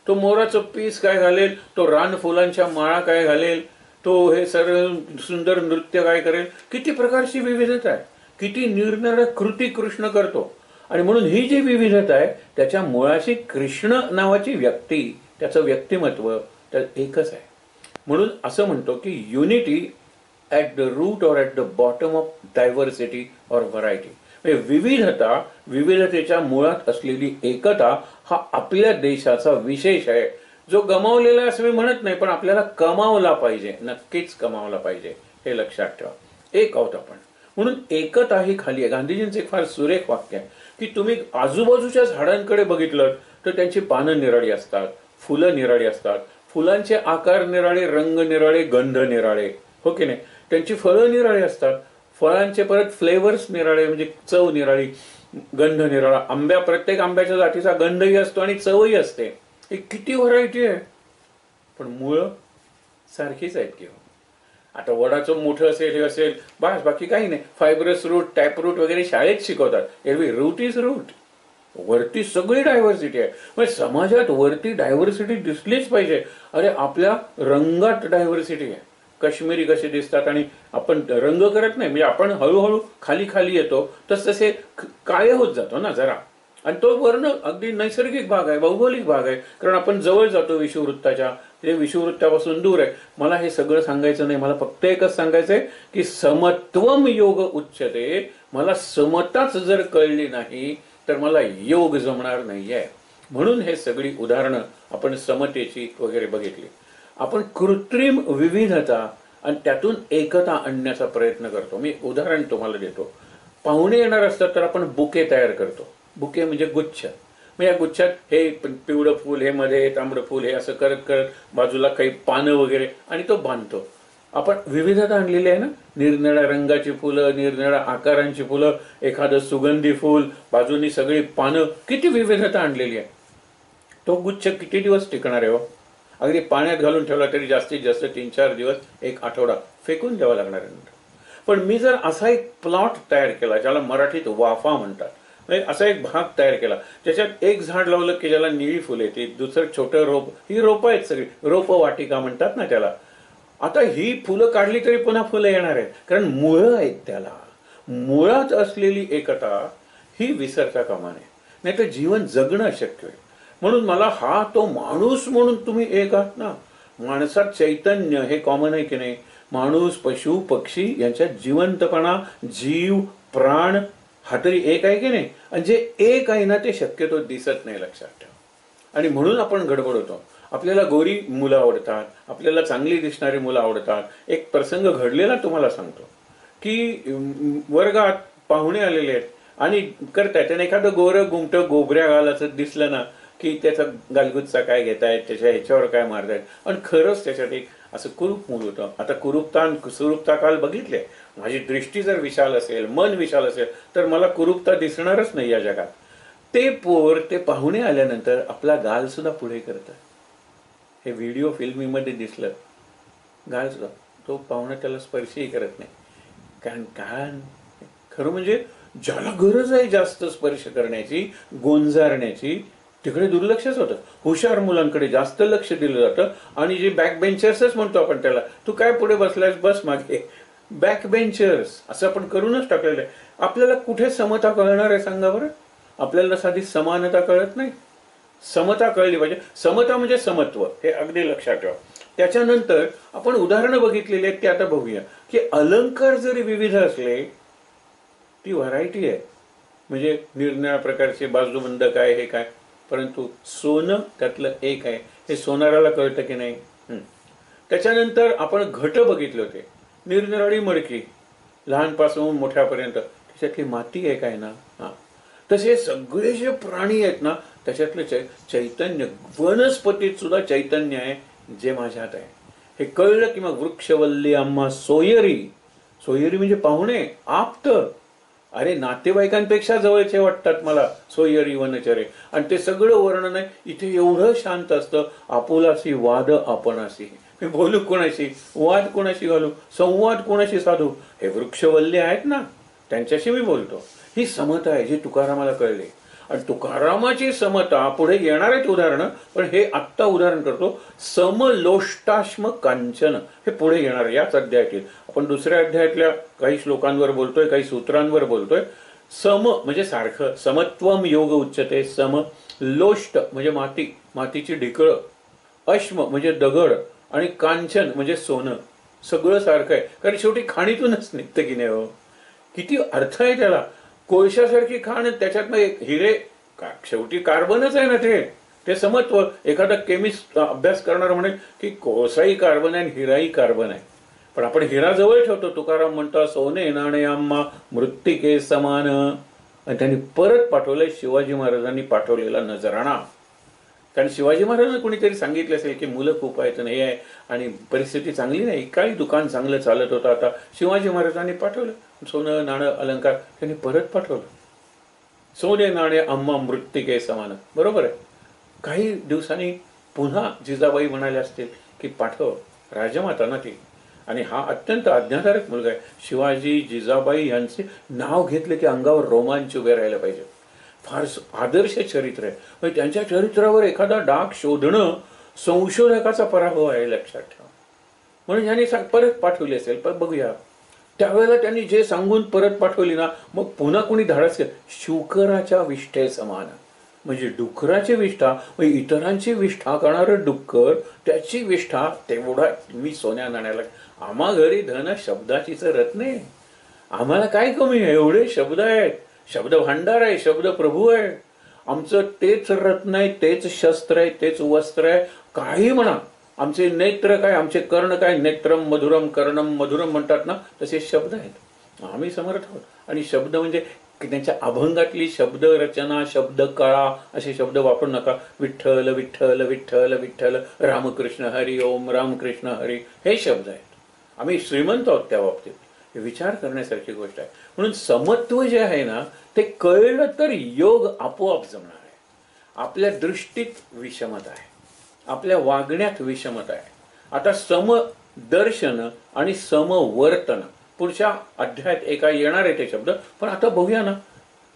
तो मोराचं पीस काय घालेल, तो रान फुलांच्या माळा काय घालेल, तो हे सर्व सुंदर नृत्य काय करेल, किती प्रकारची विविधता आहे, किती निरनिराळ्या कृती कृष्ण करतो. आणि म्हणून ही जी विविधता आहे त्याच्या मुळाशी कृष्ण नावाची व्यक्ती, त्याचं व्यक्तिमत्व त्या एकच आहे. म्हणून असं म्हणतो की unity at the root or at the bottom of diversity or variety. म्हणजे विविधता, विविधतेच्या मुळात असलेली एकता हा आपल्या देशाचा विशेष आहे, जो गमावलेला असं मी म्हणत नाही, पण आपल्याला कमावला पाहिजे, नक्कीच कमावला पाहिजे, हे लक्षात ठेवा. एक आहोत आपण. म्हणून एकता ही खाली आहे. गांधीजींचं एक फार सुरेख वाक्य आहे की तुम्ही आजूबाजूच्या झाडांकडे बघितलं तर त्यांची पानं निराळी असतात, फुलं निराळी असतात, फुलांचे आकार निराळे, रंग निराळे, गंध निराळे, हो की नाही. त्यांची फळं निराळी असतात, फळांचे परत फ्लेवर्स निराळे, म्हणजे चव निराळी, गंध निराळा. प्रत्येक आंब्याच्या जातीचा गंधही असतो आणि चवही असते. हे किती व्हरायटी आहे, पण मुळं सारखीच आहेत की. आता वडाचं मोठं असेल, हे असेल, बस, बाकी काही नाही. फायब्रस रूट, टॅप रूट वगैरे शाळेत शिकवतात. एरवी रूट इज रूट. वरती सगळी डायव्हर्सिटी आहे. म्हणजे समाजात वरती डायव्हर्सिटी दिसलीच पाहिजे. अरे आपल्या रंगात डायव्हर्सिटी आहे. काश्मीरी कसे दिसतात आणि आपण रंग करत नाही, म्हणजे आपण हळूहळू खाली खाली येतो, तसे काळे होत जातो ना जरा. आणि तो वर्ण अगदी नैसर्गिक भाग आहे, भौगोलिक भाग आहे, कारण आपण जवळ जातो विषुववृत्ताच्या, ते विषुववृत्तापासून दूर आहे. मला हे सगळं सांगायचं नाही, मला फक्त एकच सांगायचंय की समत्वम योग उच्यते. मला समताच जर कळली नाही तर मला योग जमणार नाहीये. म्हणून हे सगळी उदाहरणं आपण समतेची वगैरे बघितली. आपण कृत्रिम विविधता आणि त्यातून एकता आणण्याचा प्रयत्न करतो. मी उदाहरण तुम्हाला देतो. पाहुणे येणार असतात तर आपण बुके तयार करतो. बुके म्हणजे गुच्छ. मग या गुच्छात हे पिवळं फूल, हे मध्ये तांबडं फूल, हे असं करत करत बाजूला काही पानं वगैरे, आणि तो बांधतो. आपण विविधता आणलेली आहे ना, निरनिराळ्या रंगाची फुलं, निरनिराळ्या आकारांची फुलं, एखादं सुगंधी फूल, बाजूनी सगळी पानं, किती विविधता आणलेली आहे. तो गुच्छ किती दिवस टिकणार आहे हो. अगदी पाण्यात घालून ठेवला तरी जास्तीत जास्त 3-4 दिवस, एक आठवडा फेकून द्यावा लागणार आहे. पण मी जर असा एक प्लॉट तयार केला, ज्याला मराठीत वाफा म्हणतात, म्हणजे असा एक भाग तयार केला, त्याच्यात एक झाड लावलं की ज्याला निळी फुलं येते, दुसरं छोटं रोप, ही रोपं आहेत सगळी, रोपवाटिका म्हणतात ना त्याला. आता ही फुलं काढली तरी पुन्हा फुलं येणार आहेत, कारण मुळं आहेत त्याला. मुळात असलेली एकता ही विसरता कामा नये, नाही तर जीवन जगणं अशक्य होईल. म्हणून मला हा तो माणूस म्हणून तुम्ही एक आहात ना. माणसात चैतन्य हे कॉमन आहे की नाही. माणूस, पशु, पक्षी यांच्यात जिवंतपणा, जीव, प्राण हा तरी एक आहे की नाही. आणि जे एक आहे ना ते शक्यतो दिसत नाही, लक्षात ठेवा. आणि म्हणून आपण गडबड होतो. आपल्याला गोरी मुलं आवडतात, आपल्याला चांगली दिसणारी मुलं आवडतात. एक प्रसंग घडलेला तुम्हाला सांगतो की वर्गात पाहुणे आलेले आहेत आणि करतायत, आणि एखादं गोरं गुमटं गोबऱ्या घालाचं दिसलं ना की त्याचा गालगुच्चा काय घेतायत, त्याच्या ह्याच्यावर काय मारतायत. आणि खरंच त्याच्यात एक असं कुरूप मूल होतं. आता कुरूपता काल बघितले. माझी दृष्टी जर विशाल असेल, मन विशाल असेल, तर मला कुरूपता दिसणारच नाही या जगात. ते पोर ते पाहुणे आल्यानंतर आपला गाल सुद्धा पुढे करतात. हे व्हिडिओ फिल्मीमध्ये दिसलं. गाल सुद्धा, तो पाहुणा त्याला स्पर्शही करत नाही. कारण खरं म्हणजे ज्याला गरज आहे जास्त स्पर्श करण्याची, गोंजारण्याची, तिकडे दुर्लक्षच होतं. हुशार मुलांकडे जास्त लक्ष दिलं जातं. आणि जे बॅक बेंचर्सच म्हणतो आपण त्याला, तू काय पुढे बसलायस, बस मागे. बॅक बेंचर्स असं आपण करूनच टाकलेलं आहे. आपल्याला कुठे समता कळणार आहे सांगा बरं. आपल्याला साधी समानता कळत नाही. समता कळली पाहिजे. समता म्हणजे समत्व, हे अगदी लक्षात ठेवा. त्याच्यानंतर आपण उदाहरणं बघितलेली आहेत, ते आता बघूया की अलंकार जरी विविध असले, ती व्हरायटी आहे. म्हणजे निरनिराळ्या प्रकारचे बाजूबंद काय, हे काय, परंतु सोनं त्यातलं एक आहे. हे सोनाराला कळतं की नाही. त्याच्यानंतर आपण घट बघितले होते, निरनिराळी मडकी, लहानपासून मोठ्यापर्यंत, त्याच्यातली माती आहे काय ना. तसे सगळे जे प्राणी आहेत ना, त्याच्यातलं चैतन्य, वनस्पतीत सुद्धा चैतन्य आहे जे माझ्यात आहे. हे कळलं की मग वृक्षवल्ली आम्हा सोयरी, सोयरी म्हणजे पाहुणे, आप्त. अरे नातेवाईकांपेक्षा जवळचे वाटतात मला सोयरी वनचरे. आणि ते सगळं वर्णन आहे इथे एवढं शांत असतं. आपुलासी वाद आपणाशी, मी बोलू कोणाशी, वाद कोणाशी घालू, संवाद कोणाशी साधू, हे वृक्षवल्ले आहेत ना त्यांच्याशी मी बोलतो. ही समता आहे जी तुकारामाला कळली. आणि तुकारामाची समता पुढे येणार आहेत उदाहरणं, पण हे आत्ता उदाहरण करतो. समलोष्टाश्म कांचन हे पुढे येणार याच अध्यायातील. आपण दुसऱ्या अध्यायातल्या काही श्लोकांवर बोलतोय, काही सूत्रांवर बोलतोय. सम म्हणजे सारखं, समत्वम योग उच्चते. सम लोष्ट म्हणजे माती, मातीची ढिकळं. अश्म म्हणजे दगड. आणि कांचन म्हणजे सोनं. सगळं सारखं आहे, कारण शेवटी खाणीतूनच निघतं की नाही हो. किती अर्थ आहे त्याला. कोळशासारखी खाण, त्याच्यात मग एक हिरे, शेवटी कार्बनच आहे ना ते समत्व. एखादा केमिस्ट अभ्यास करणार म्हणे की कोळसाही कार्बन आहे आणि हिराही कार्बन आहे. पण आपण हिरा जवळ ठेवतो. तुकाराम म्हणतो सोने नाणे आम्हा मृत्तिके समान. आणि त्यांनी परत पाठवलंय शिवाजी महाराजांनी पाठवलेला नजराणा. कारण शिवाजी महाराजांना कोणीतरी सांगितलं असेल की मुलं खूप आहेत आणि हे आहे आणि परिस्थिती चांगली नाही, काही दुकान चांगलं चालत होतं. आता शिवाजी महाराजांनी पाठवलं सोनं नाणं अलंकार, त्यांनी परत पाठवलं. सोने नाणे आम्हा मृत्तिके समान. बरोबर आहे. काही दिवसांनी पुन्हा जिजाबाई म्हणाले असतील की पाठव, राजमाता ना ती. आणि हा अत्यंत आज्ञाधारक मुलगा आहे. शिवाजी जिजाबाई यांचे नाव घेतले की अंगावर रोमांच उभे राहायला पाहिजे. फार आदर्श चरित्र आहे. म्हणजे त्यांच्या चरित्रावर एखादा डाग शोधणं संशोधकाचा पराभव आहे, लक्षात ठेवा. म्हणून यांनी परत पाठवली असेल, पण बघूया त्यावेळेला त्यांनी जे सांगून परत पाठवली ना, मग पुन्हा कोणी धाडस केलं. शुकराच्या विष्ठे समान म्हणजे डुकराची विष्ठा, म्हणजे इतरांची विष्ठा करणारं डुक्कर, त्याची विष्ठा तेवढा मी सोन्या नाण्याला. आम्हा घरी धन शब्दाचीच रत्न आहे. आम्हाला काय कमी आहे, एवढे शब्द आहेत, शब्द भांडार आहे, शब्द प्रभू आहे. आमचं तेच रत्न आहे, तेच शस्त्र आहे, तेच वस्त्र आहे. काही म्हणा, आमचे नेत्र काय, आमचे कर्ण काय, नेत्रम मधुरम कर्णम मधुरम म्हणतात ना, तसे शब्द आहेत. आम्ही समर्थ आहोत. आणि शब्द म्हणजे त्यांच्या अभंगातली शब्द रचना, शब्द कळा असे शब्द वापरू नका. विठ्ठल विठ्ठल विठ्ठल विठ्ठल, रामकृष्ण हरी ओम रामकृष्ण हरी, हे शब्द आहेत. आम्ही श्रीमंत आहोत त्या बाबतीत. विचार करण्यासारखी गोष्ट आहे. म्हणून समत्व जे आहे ना, ते कळलं तर योग आपोआप जमणार आहे. आपल्या दृष्टीत विषमता आहे, आपल्या वागण्यात विषमता आहे. आता समदर्शन आणि समवर्तन पुढच्या अध्यायात एका येणार आहे ते शब्द. पण आता बघूया ना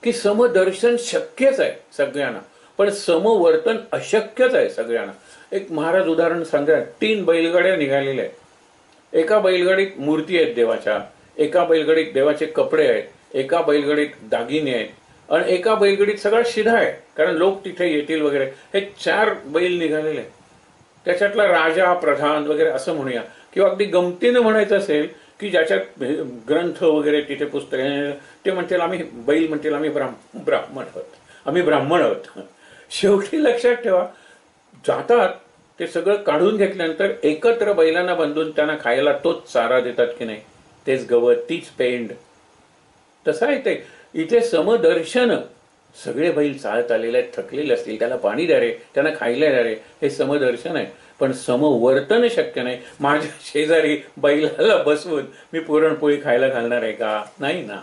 की समदर्शन शक्यच आहे सगळ्यांना, पण समवर्तन अशक्यच आहे सगळ्यांना. एक महाराज उदाहरण सांगा. 3 बैलगाड्या निघालेल्या आहेत. एका बैलगाडीत मूर्ती आहेत देवाच्या, एका बैलगाडीत देवाचे कपडे आहेत, एका बैलगाडीत दागिने आहेत, आणि एका बैलगाडीत सगळा शिधा आहे, कारण लोक तिथे येतील वगैरे. हे 4 बैल निघालेले आहेत. त्याच्यातला राजा प्रधान वगैरे असं म्हणूया, किंवा अगदी गमतीनं म्हणायचं असेल की ज्याच्यात ग्रंथ वगैरे तिथे पुस्तक, ते म्हणतील आम्ही बैल, म्हणतील आम्ही ब्राह्मण आहोत, आम्ही ब्राह्मण आहोत. शेवटी लक्षात ठेवा, जातात ते सगळं काढून घेतल्यानंतर एकत्र बैलांना बांधून त्यांना खायला तोच चारा देतात की नाही, तेच गवत, तीच पेंड. तसं आहे ते इथे समदर्शन. सगळे बैल चालत आलेले आहेत, थकलेले असतील, त्याला पाणी द्या रे, त्यांना खायला द्या रे, हे समदर्शन आहे. पण समवर्तन शक्य नाही. माझ्या शेजारी बैलाला बसवून मी पुरणपोळी खायला घालणार आहे का? नाही ना.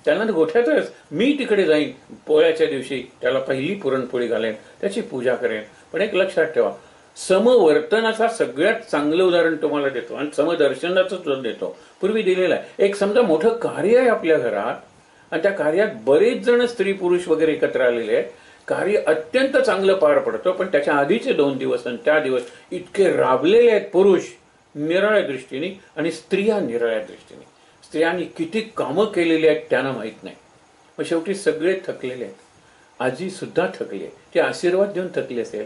त्याला गोठ्यातच मी तिकडे जाईन पोळ्याच्या दिवशी, त्याला पहिली पुरणपोळी घालेन, त्याची पूजा करेन. पण एक लक्षात ठेवा, समवर्तनाचा सगळ्यात चांगलं उदाहरण तुम्हाला देतो आणि समदर्शनाचं देतो, पूर्वी दिलेलं आहे. एक समजा मोठं कार्य आहे आपल्या घरात आणि त्या कार्यात बरेच जण स्त्री पुरुष वगैरे एकत्र आलेले आहेत. कार्य अत्यंत चांगलं पार पडतं, पण त्याच्या आधीचे 2 दिवस आणि त्या दिवस इतके राबलेले आहेत पुरुष निराळ्या दृष्टीने आणि स्त्रिया निराळ्या दृष्टीने. स्त्रियांनी किती कामं केलेली आहेत त्यांना माहीत नाही. मग शेवटी सगळे थकलेले आहेत. आजी सुद्धा थकली आहे, ते आशीर्वाद देऊन थकली असेल.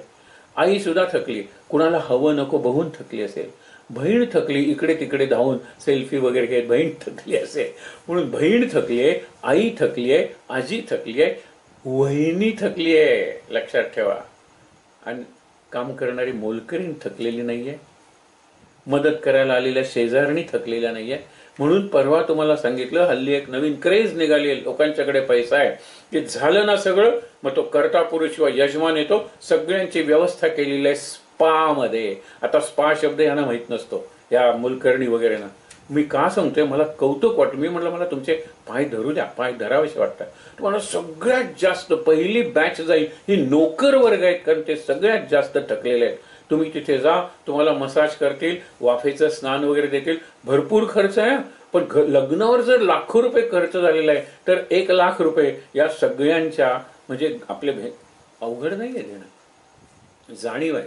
आई सुद्धा थकली, कुणाला हवं नको बघून थकली असेल. बहीण थकली, इकडे तिकडे धावून सेल्फी वगैरे घेत बहीण थकली असेल. म्हणून बहीण थकली आहे, आई थकली आहे, आजी थकली आहे, वहिनी थकली आहे, लक्षात ठेवा. आणि काम करणारी मोलकरीण थकलेली नाहीये, मदत करायला आलेल्या शेजारणी थकलेल्या नाहीये. म्हणून परवा तुम्हाला सांगितलं, हल्ली एक नवीन क्रेज निघाली आहे, लोकांच्याकडे पैसा आहे, ते झालं ना सगळं, मग तो कर्ता पुरुष किंवा यजमान येतो, सगळ्यांची व्यवस्था केलेली आहे स्पा मध्ये. आता स्पा शब्द यांना माहित नसतो, या मोलकरणी वगैरे ना. मी का सांगतोय, मला कौतुक वाटतं. मी म्हटलं मला तुमचे पाय धरू द्या, पाय धरावेसे वाटतात. तुम्हाला सगळ्यात जास्त पहिली बॅच जाईल ही नोकर वर्ग आहेत, कारण ते सगळ्यात जास्त थकलेले आहेत. तुम्ही तिथे जा, तुम्हाला मसाज करतील, वाफेचं स्नान वगैरे देतील. भरपूर खर्च आहे, पण लग्नावर जर लाखो रुपये खर्च झालेला आहे तर 1,00,000 रुपये या सगळ्यांच्या म्हणजे आपले अवघड नाही आहे देणं. जाणीव आहे,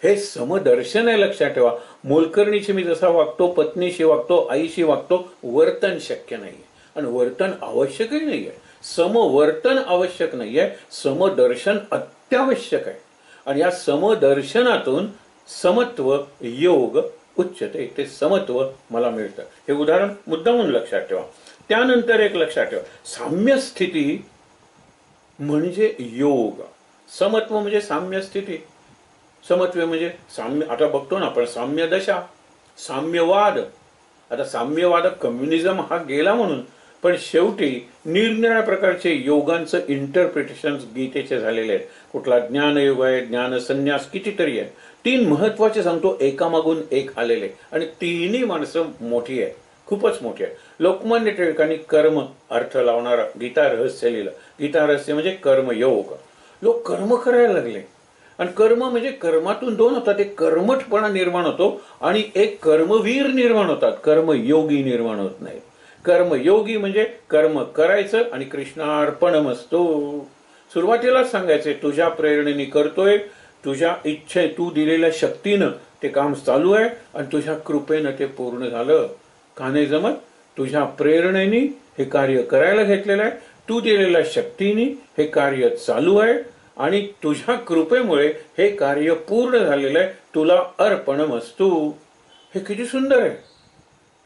हे समदर्शन आहे. लक्षात ठेवा, मोलकरणीशी मी जसा वागतो, पत्नीशी वागतो, आईशी वागतो, वर्तन शक्य नाहीये आणि वर्तन आवश्यकही नाहीये. समवर्तन आवश्यक नाहीये, समदर्शन अत्यावश्यक आहे. आणि या समदर्शनातून समत्व योग उच्चते, ते समत्व मला मिळतं. हे उदाहरण मुद्दामून लक्षात ठेवा. त्यानंतर एक लक्षात ठेवा, साम्य स्थिती म्हणजे योग. समत्व म्हणजे साम्य स्थिती, समत्व म्हणजे साम्य. आता बघतो ना आपण साम्य दशा, साम्यवाद. आता साम्यवाद कम्युनिझम हा गेला म्हणून, पण शेवटी निरनिराळ्या प्रकारचे योगांचं इंटरप्रिटेशन गीतेचे झालेले आहेत. कुठला ज्ञानयोग आहे, ज्ञान संन्यास, कितीतरी आहे. 3 महत्वाचे सांगतो, एकामागून एक आलेले, आणि तिन्ही माणसं मोठी आहे, खूपच मोठी आहे. लोकमान्य टिळकांनी कर्म अर्थ लावणारा गीता रहस्य लिहिलं. गीता रहस्य म्हणजे कर्मयोग. लोक कर्म करायला लागले, आणि कर्म म्हणजे कर्मातून 2 होतात, एक कर्मठपणा निर्माण होतो आणि एक कर्मवीर निर्माण होतात, कर्मयोगी निर्माण होत नाही. कर्मयोगी म्हणजे कर्म करायचं आणि कृष्णार्पणमस्तु. सुरुवातीलाच सांगायचे, तुझ्या प्रेरणेने करतोय, तुझ्या इच्छे, तू दिलेल्या शक्तीनं ते काम चालू आहे आणि तुझ्या कृपेनं ते पूर्ण झालं. का नाही जमत? तुझ्या प्रेरणेने हे कार्य करायला घेतलेलं आहे, तू दिलेल्या शक्तीने हे कार्य चालू आहे आणि तुझ्या कृपेमुळे हे कार्य पूर्ण झालेलं आहे, तुला अर्पणमस्तु. हे किती सुंदर आहे.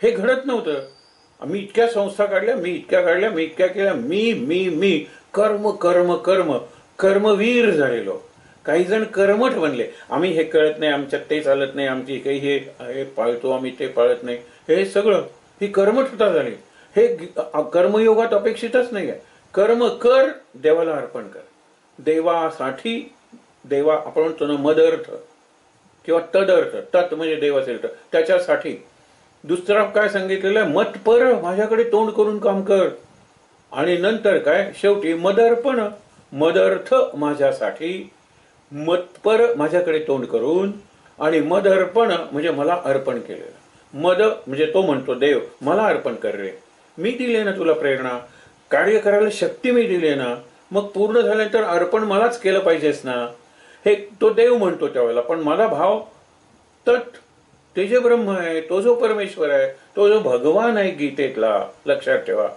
हे घडत नव्हतं. मी इतक्या संस्था काढल्या, मी इतक्या काढल्या, मी इतक्या केल्या, मी मी मी कर्म कर्म कर्म कर्मवीर झालेलो. काही जण कर्मठ बनले. आम्ही हे कळत नाही, आमच्यात ते चालत नाही, आमची काही हे पाळतो, आम्ही ते पाळत नाही, हे सगळं ही कर्मठता झाली. हे कर्मयोगात अपेक्षितच नाही आहे. कर्म कर, देवाला अर्पण कर. देवासाठी, देवा आपण म्हणतो ना मदर्थ किंवा तदर्थ, तत् म्हणजे देव असेल तर त्याच्यासाठी. दुसरा काय सांगितलेलं आहे, मतपर, माझ्याकडे तोंड करून काम कर. आणि नंतर काय, शेवटी मदर्पण, मदर्थ माझ्यासाठी, मतपर माझ्याकडे तोंड करून, आणि मदर्पण म्हणजे मला अर्पण केलेलं. मद म्हणजे तो म्हणतो देव, मला अर्पण कर रे, मी दिले ना तुला प्रेरणा, कार्य करायला शक्ती मी दिली ना, मग पूर्ण झाल्यानंतर अर्पण मलाच केलं पाहिजेस ना. हे तो देव म्हणतो त्यावेळेला, पण मला भाव तत्, ते जे ब्रह्म आहे, तो जो परमेश्वर आहे, तो जो भगवान आहे गीतेतला, लक्षात ठेवा.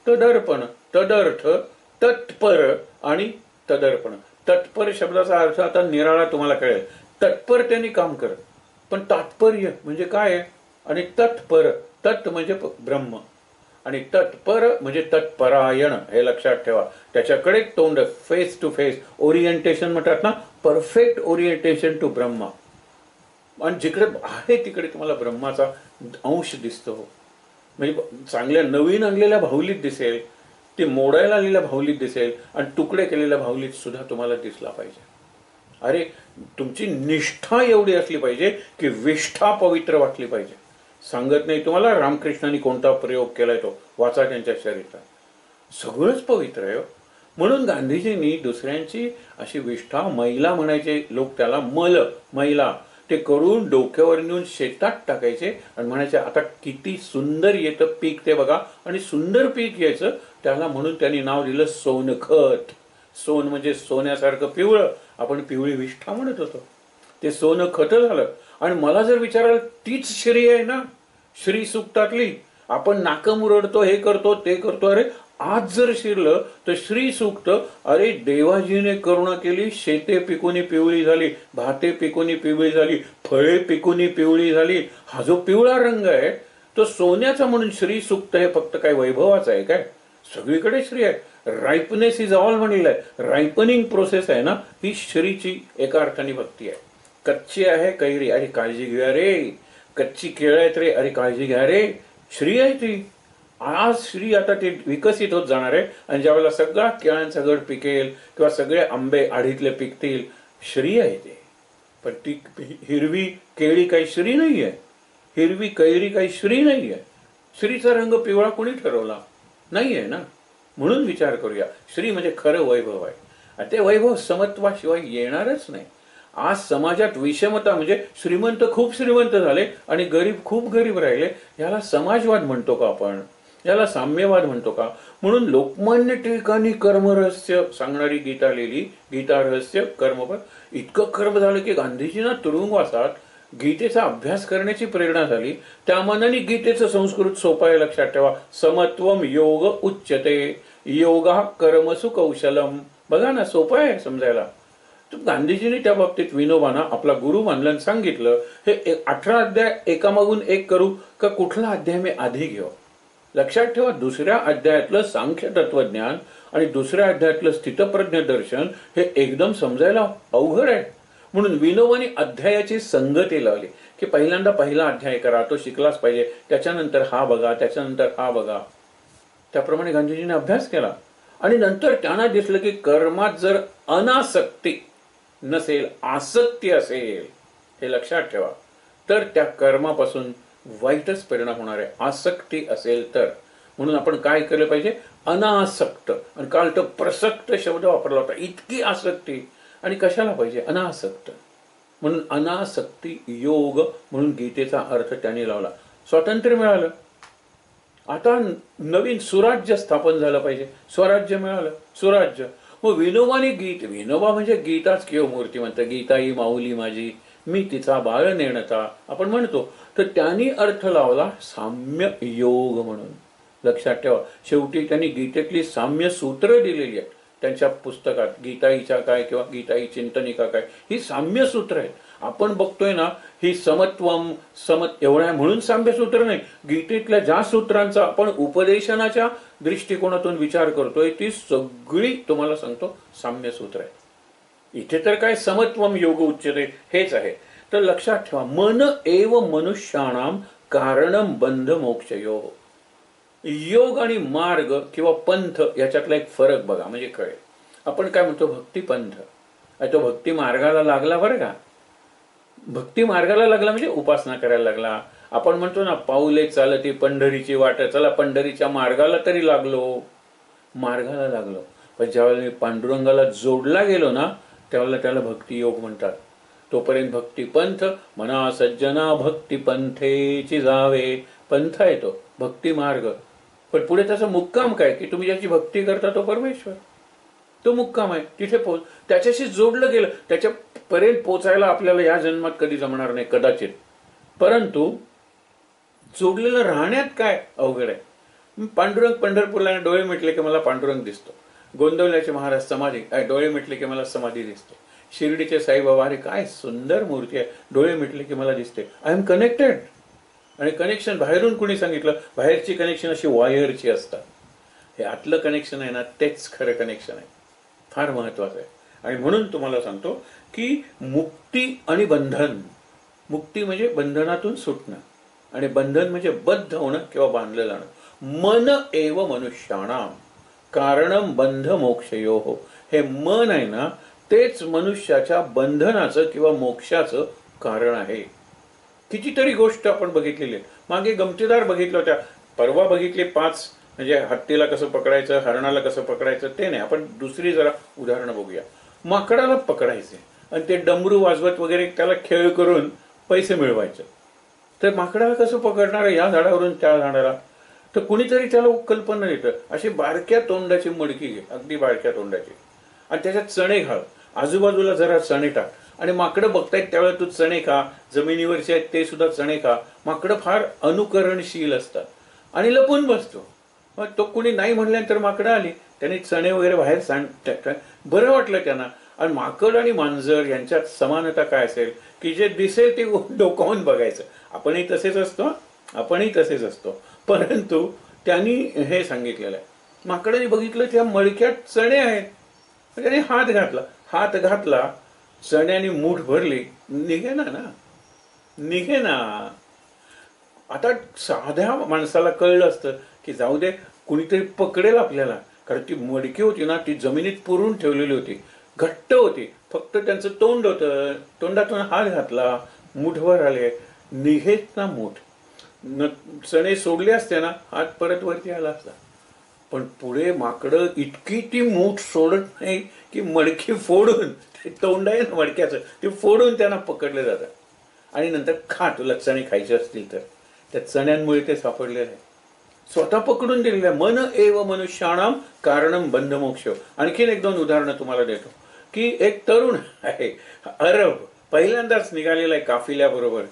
तदर्पण, तदर्थ, तत्पर आणि तदर्पण. तत्पर शब्दाचा अर्थ आता निराळा तुम्हाला कळेल. तत्परतेने काम कर, पण तात्पर्य म्हणजे काय आहे, आणि तत्पर, तत् म्हणजे ब्रह्म आणि तत्पर म्हणजे तत्परायण, हे लक्षात ठेवा. त्याच्याकडे तोंड, फेस टू फेस, ओरिएंटेशन म्हणतात ना, परफेक्ट ओरिएंटेशन टू ब्रह्मा. आणि जिकडे आहे तिकडे तुम्हाला ब्रह्माचा अंश दिसतो. म्हणजे चांगल्या नवीन आणलेल्या भावलीत दिसेल, ते मोडायला आलेल्या भावलीत दिसेल, आणि तुकडे केलेल्या भावलीत सुद्धा तुम्हाला दिसला पाहिजे. अरे तुमची निष्ठा एवढी असली पाहिजे की विष्ठा पवित्र वाटली पाहिजे. सांगत नाही तुम्हाला रामकृष्णांनी कोणता प्रयोग केलाय, तो वाचा त्यांच्या चरित्रात, सगळंच पवित्र आहे. म्हणून गांधीजींनी दुसऱ्यांची अशी विष्ठा, मैला म्हणायचे लोक त्याला, मल मैला, ते करून डोक्यावर नेऊन शेतात टाकायचे आणि म्हणायचे आता किती सुंदर येतं पीक ते बघा, आणि सुंदर पीक यायचं त्याला, म्हणून त्यांनी नाव दिलं सोनखत. सोन म्हणजे सोन्यासारखं पिवळं, आपण पिवळी विष्ठा म्हणत होतो, ते सोनखत झालं. आणि मला जर विचाराल, तीच श्री आहे ना श्री सूक्तातली. आपण नाकं मुरडतो, हे करतो ते करतो, अरे आज जर शिरलं तर श्री सूक्त, अरे देवाजीने करुणा केली, शेते पिकुनी पिवळी झाली, भाते पिकुनी पिवळी झाली, फळे पिकुनी पिवळी झाली. हा जो पिवळा रंग आहे तो सोन्याचा, म्हणून श्री सूक्त हे फक्त काय वैभवाचं आहे काय, सगळीकडे श्री आहे. रायपनेस इज ऑल म्हणलेलं आहे, रायपनिंग प्रोसेस आहे ना, ही श्रीची एका अर्थाने भक्ती आहे. कच्ची आहे कैरी, अरे काळजी घ्या रे, कच्ची केळ आहेत रे, अरे काळजी घ्या रे, श्री आहे ती. आज श्री आता ते विकसित होत जाणार आहे, आणि ज्यावेळेला सगळा केळ्यांचा गड पिकेल किंवा सगळे आंबे आढीतले पिकतील, श्री आहे ते. पण ती हिरवी केळी काही श्री नाही आहे, हिरवी कैरी काही श्री नाहीये. श्रीचा रंग पिवळा कोणी ठरवला नाहीये ना. म्हणून विचार करूया, श्री म्हणजे खरं वैभव आहे. आणि ते वैभव समत्वाशिवाय येणारच नाही. आज समाजात विषमता म्हणजे श्रीमंत खूप श्रीमंत झाले आणि गरीब खूप गरीब राहिले. याला समाजवाद म्हणतो का आपण? याला साम्यवाद म्हणतो का? म्हणून लोकमान्य टिळकांनी कर्मरहस्य सांगणारी गीता लिहिली. गीता रहस्य कर्मपद. इतकं कर्म झालं की गांधीजींना तुरुंगवासात गीतेचा अभ्यास करण्याची प्रेरणा झाली. त्या मानाने गीतेचं संस्कृत सोपं आहे, लक्षात ठेवा. समत्वम योग उच्यते, योगा कर्मसु कौशलम. बघा ना, सोपं आहे समजायला. तर गांधीजींनी त्या बाबतीत विनोबांना आपला गुरु मानलं, सांगितलं हे 18 अध्याय एकामागून एक करू का कुठला अध्याय मी आधी घेऊ? लक्षात ठेवा, दुसऱ्या अध्यायातलं सांख्य तत्वज्ञान आणि दुसऱ्या अध्यायातलं स्थितप्रज्ञ दर्शन हे एकदम समजायला अवघड आहे. म्हणून विनोबांनी अध्यायाची संगती लावली की पहिल्यांदा पहिला अध्याय करा, तो शिकलाच पाहिजे, त्याच्यानंतर हा बघा, त्याच्यानंतर हा बघा. त्याप्रमाणे गांधीजींनी अभ्यास केला आणि नंतर त्यांना दिसलं की कर्मात जर अनासक्ती नसेल, आसक्ती असेल, हे लक्षात ठेवा, तर त्या कर्मापासून वाईटच परिणाम होणार आहे. आसक्ती असेल तर. म्हणून आपण काय केलं पाहिजे? अनासक्त. आणि काल तो प्रसक्त शब्द वापरला होता. इतकी आसक्ती आणि कशाला पाहिजे? अनासक्त. म्हणून अनासक्ती योग म्हणून गीतेचा अर्थ त्यांनी लावला. स्वातंत्र्य मिळालं, आता नवीन सुराज्य स्थापन झालं पाहिजे. स्वराज्य मिळालं, सुराज्य. मग विनोबाने विनोबा म्हणजे गीताच किंवा मूर्तिमंत. गीता ही माऊली माझी, मी तिचा बाळ नेणता आपण म्हणतो. तर त्यांनी अर्थ लावला साम्य योग म्हणून. लक्षात ठेवा, शेवटी त्यांनी गीतेतली साम्य सूत्र दिलेली आहेत त्यांच्या पुस्तकात. गीताईच्या काय किंवा गीताई चिंतनिका काय, ही साम्य सूत्र आहेत. आपण बघतोय ना, ही समत्वम समत एवढ्या म्हणून साम्य सूत्र नाही. गीतेतल्या ज्या सूत्रांचा आपण उपदेशनाच्या दृष्टिकोनातून विचार करतोय ती सगळी तुम्हाला सांगतो साम्य सूत्र आहे. इथे तर काय समत्वम योग उच्यते हेच आहे. तर लक्षात ठेवा, मन एव मनुष्याणाम कारणम बंध मोक्षयो. योग आणि मार्ग किंवा पंथ याच्यातला एक फरक बघा म्हणजे कळेल. आपण काय म्हणतो? भक्ती पंथ. तो भक्ती मार्गाला लागला बरं का. भक्ती मार्गाला लागला म्हणजे उपासना करायला लागला. आपण म्हणतो ना, पाऊले चालती पंढरीची वाट. चला पंढरीच्या मार्गाला तरी लागलो, मार्गाला लागलो. पण ज्यावेळेला मी पांडुरंगाला जोडला गेलो ना, त्यावेळेला त्याला भक्ती योग म्हणतात. तोपर्यंत भक्ती पंथ. म्हणा सज्जना भक्ती पंथेची जावे. पंथ आहे तो भक्ती मार्ग. पण पुढे त्याचा मुक्काम काय की तुम्ही ज्याची भक्ती करता तो परमेश्वर, तो मुक्काम आहे. तिथे पोहोच, त्याच्याशी जोडलं गेलं. त्याच्यापर्यंत पोचायला आपल्याला या जन्मात कधी जमणार नाही कदाचित, परंतु जोडलेलं राहण्यात काय अवघड आहे. पांडुरंग पंढरपूरला डोळे मिटले की मला पांडुरंग दिसतो. गोंदवल्याचे महाराज समाधी, डोळे मिटले की मला समाधी दिसते. शिर्डीचे साईबाबा, अरे काय सुंदर मूर्ती आहे, डोळे मिटले की मला दिसते. I am connected. आणि कनेक्शन बाहेरून कुणी सांगितलं? बाहेरची कनेक्शन अशी वायरची असतात. हे आतलं कनेक्शन आहे ना, तेच खरं कनेक्शन आहे. फार महत्वाचं आहे. आणि म्हणून तुम्हाला सांगतो की मुक्ती आणि बंधन. मुक्ती म्हणजे बंधनातून सुटणं आणि बंधन म्हणजे बद्ध होणं किंवा बांधलं जाणं. मन एव मनुष्याणाम कारणम बंध मोक्षयो. हे मन आहे ना, तेच मनुष्याच्या बंधनाचं किंवा मोक्षाचं कारण आहे. कितीतरी गोष्ट आपण बघितलेली आहे. मागे गमतीदार बघितलं होत्या, परवा बघितले 5 म्हणजे हत्तीला कसं पकडायचं, हरणाला कसं पकडायचं ते नाही. आपण दुसरी जरा उदाहरणं बघूया. माकडाला पकडायचे आणि ते डमरू वाजवत वगैरे त्याला खेळ करून पैसे मिळवायचे. तर माकडाला कसं पकडणार? या झाडावरून त्या झाडाला. तर कुणीतरी त्याला कल्पना देतं, अशी बारक्या तोंडाची मडकी घे, अगदी बारक्या तोंडाची, आणि त्याच्यात चणे घाल, आजूबाजूला जरा चणे टाक. आणि माकडं बघतायत त्यावेळेला तू चणे खा, जमिनीवरचे आहेत ते सुद्धा चणे खा. माकडं फार अनुकरणशील असतात आणि लपून बसतो. मग तो कुणी नाही म्हणल्यानंतर माकडं आली, त्यांनी चणे वगैरे बाहेर बरं वाटलं त्यांना. आणि माकड आणि मांजर यांच्यात समानता काय असेल की जे दिसेल ते डोकावून बघायचं. आपणही तसेच असतो, आपणही तसेच असतो. परंतु त्यांनी हे सांगितलेलं आहे, माकडाने बघितलं त्या मडक्यात चणे आहेत, त्याने हात घातला, हात घातला, चण्याने मूठ भरली, निघेना ना, निघेना. आता साध्या माणसाला कळलं असतं की जाऊ दे, कुणीतरी पकडेल आपल्याला. कारण ती मडकी होती ना, ती जमिनीत पुरून ठेवलेली होती, घट्ट होती. फक्त त्यांचं तोंड होतं, तोंडातून हात घातला, मुठभर आले, निघेत ना मूठ. चणे सोडले असते ना हात परत वरती आला असता. पण पुढे माकडं इतकी ती मूठ सोडत नाही की मडकी फोडून, ते तोंड आहे ना मडक्याचं ते फोडून त्यांना पकडले जातं. आणि नंतर खा, तुला चणे खायचे असतील तर. त्या चण्यांमुळे ते सापडलेलं आहे. स्वतः पकडून दिलेलं आहे. मन एव मनुष्याणाम कारणम बंधमोक्ष. आणखीन एक दोन उदाहरणं तुम्हाला देतो की एक तरुण आहे अरब, पहिल्यांदाच निघालेला आहे काफिल्याबरोबर.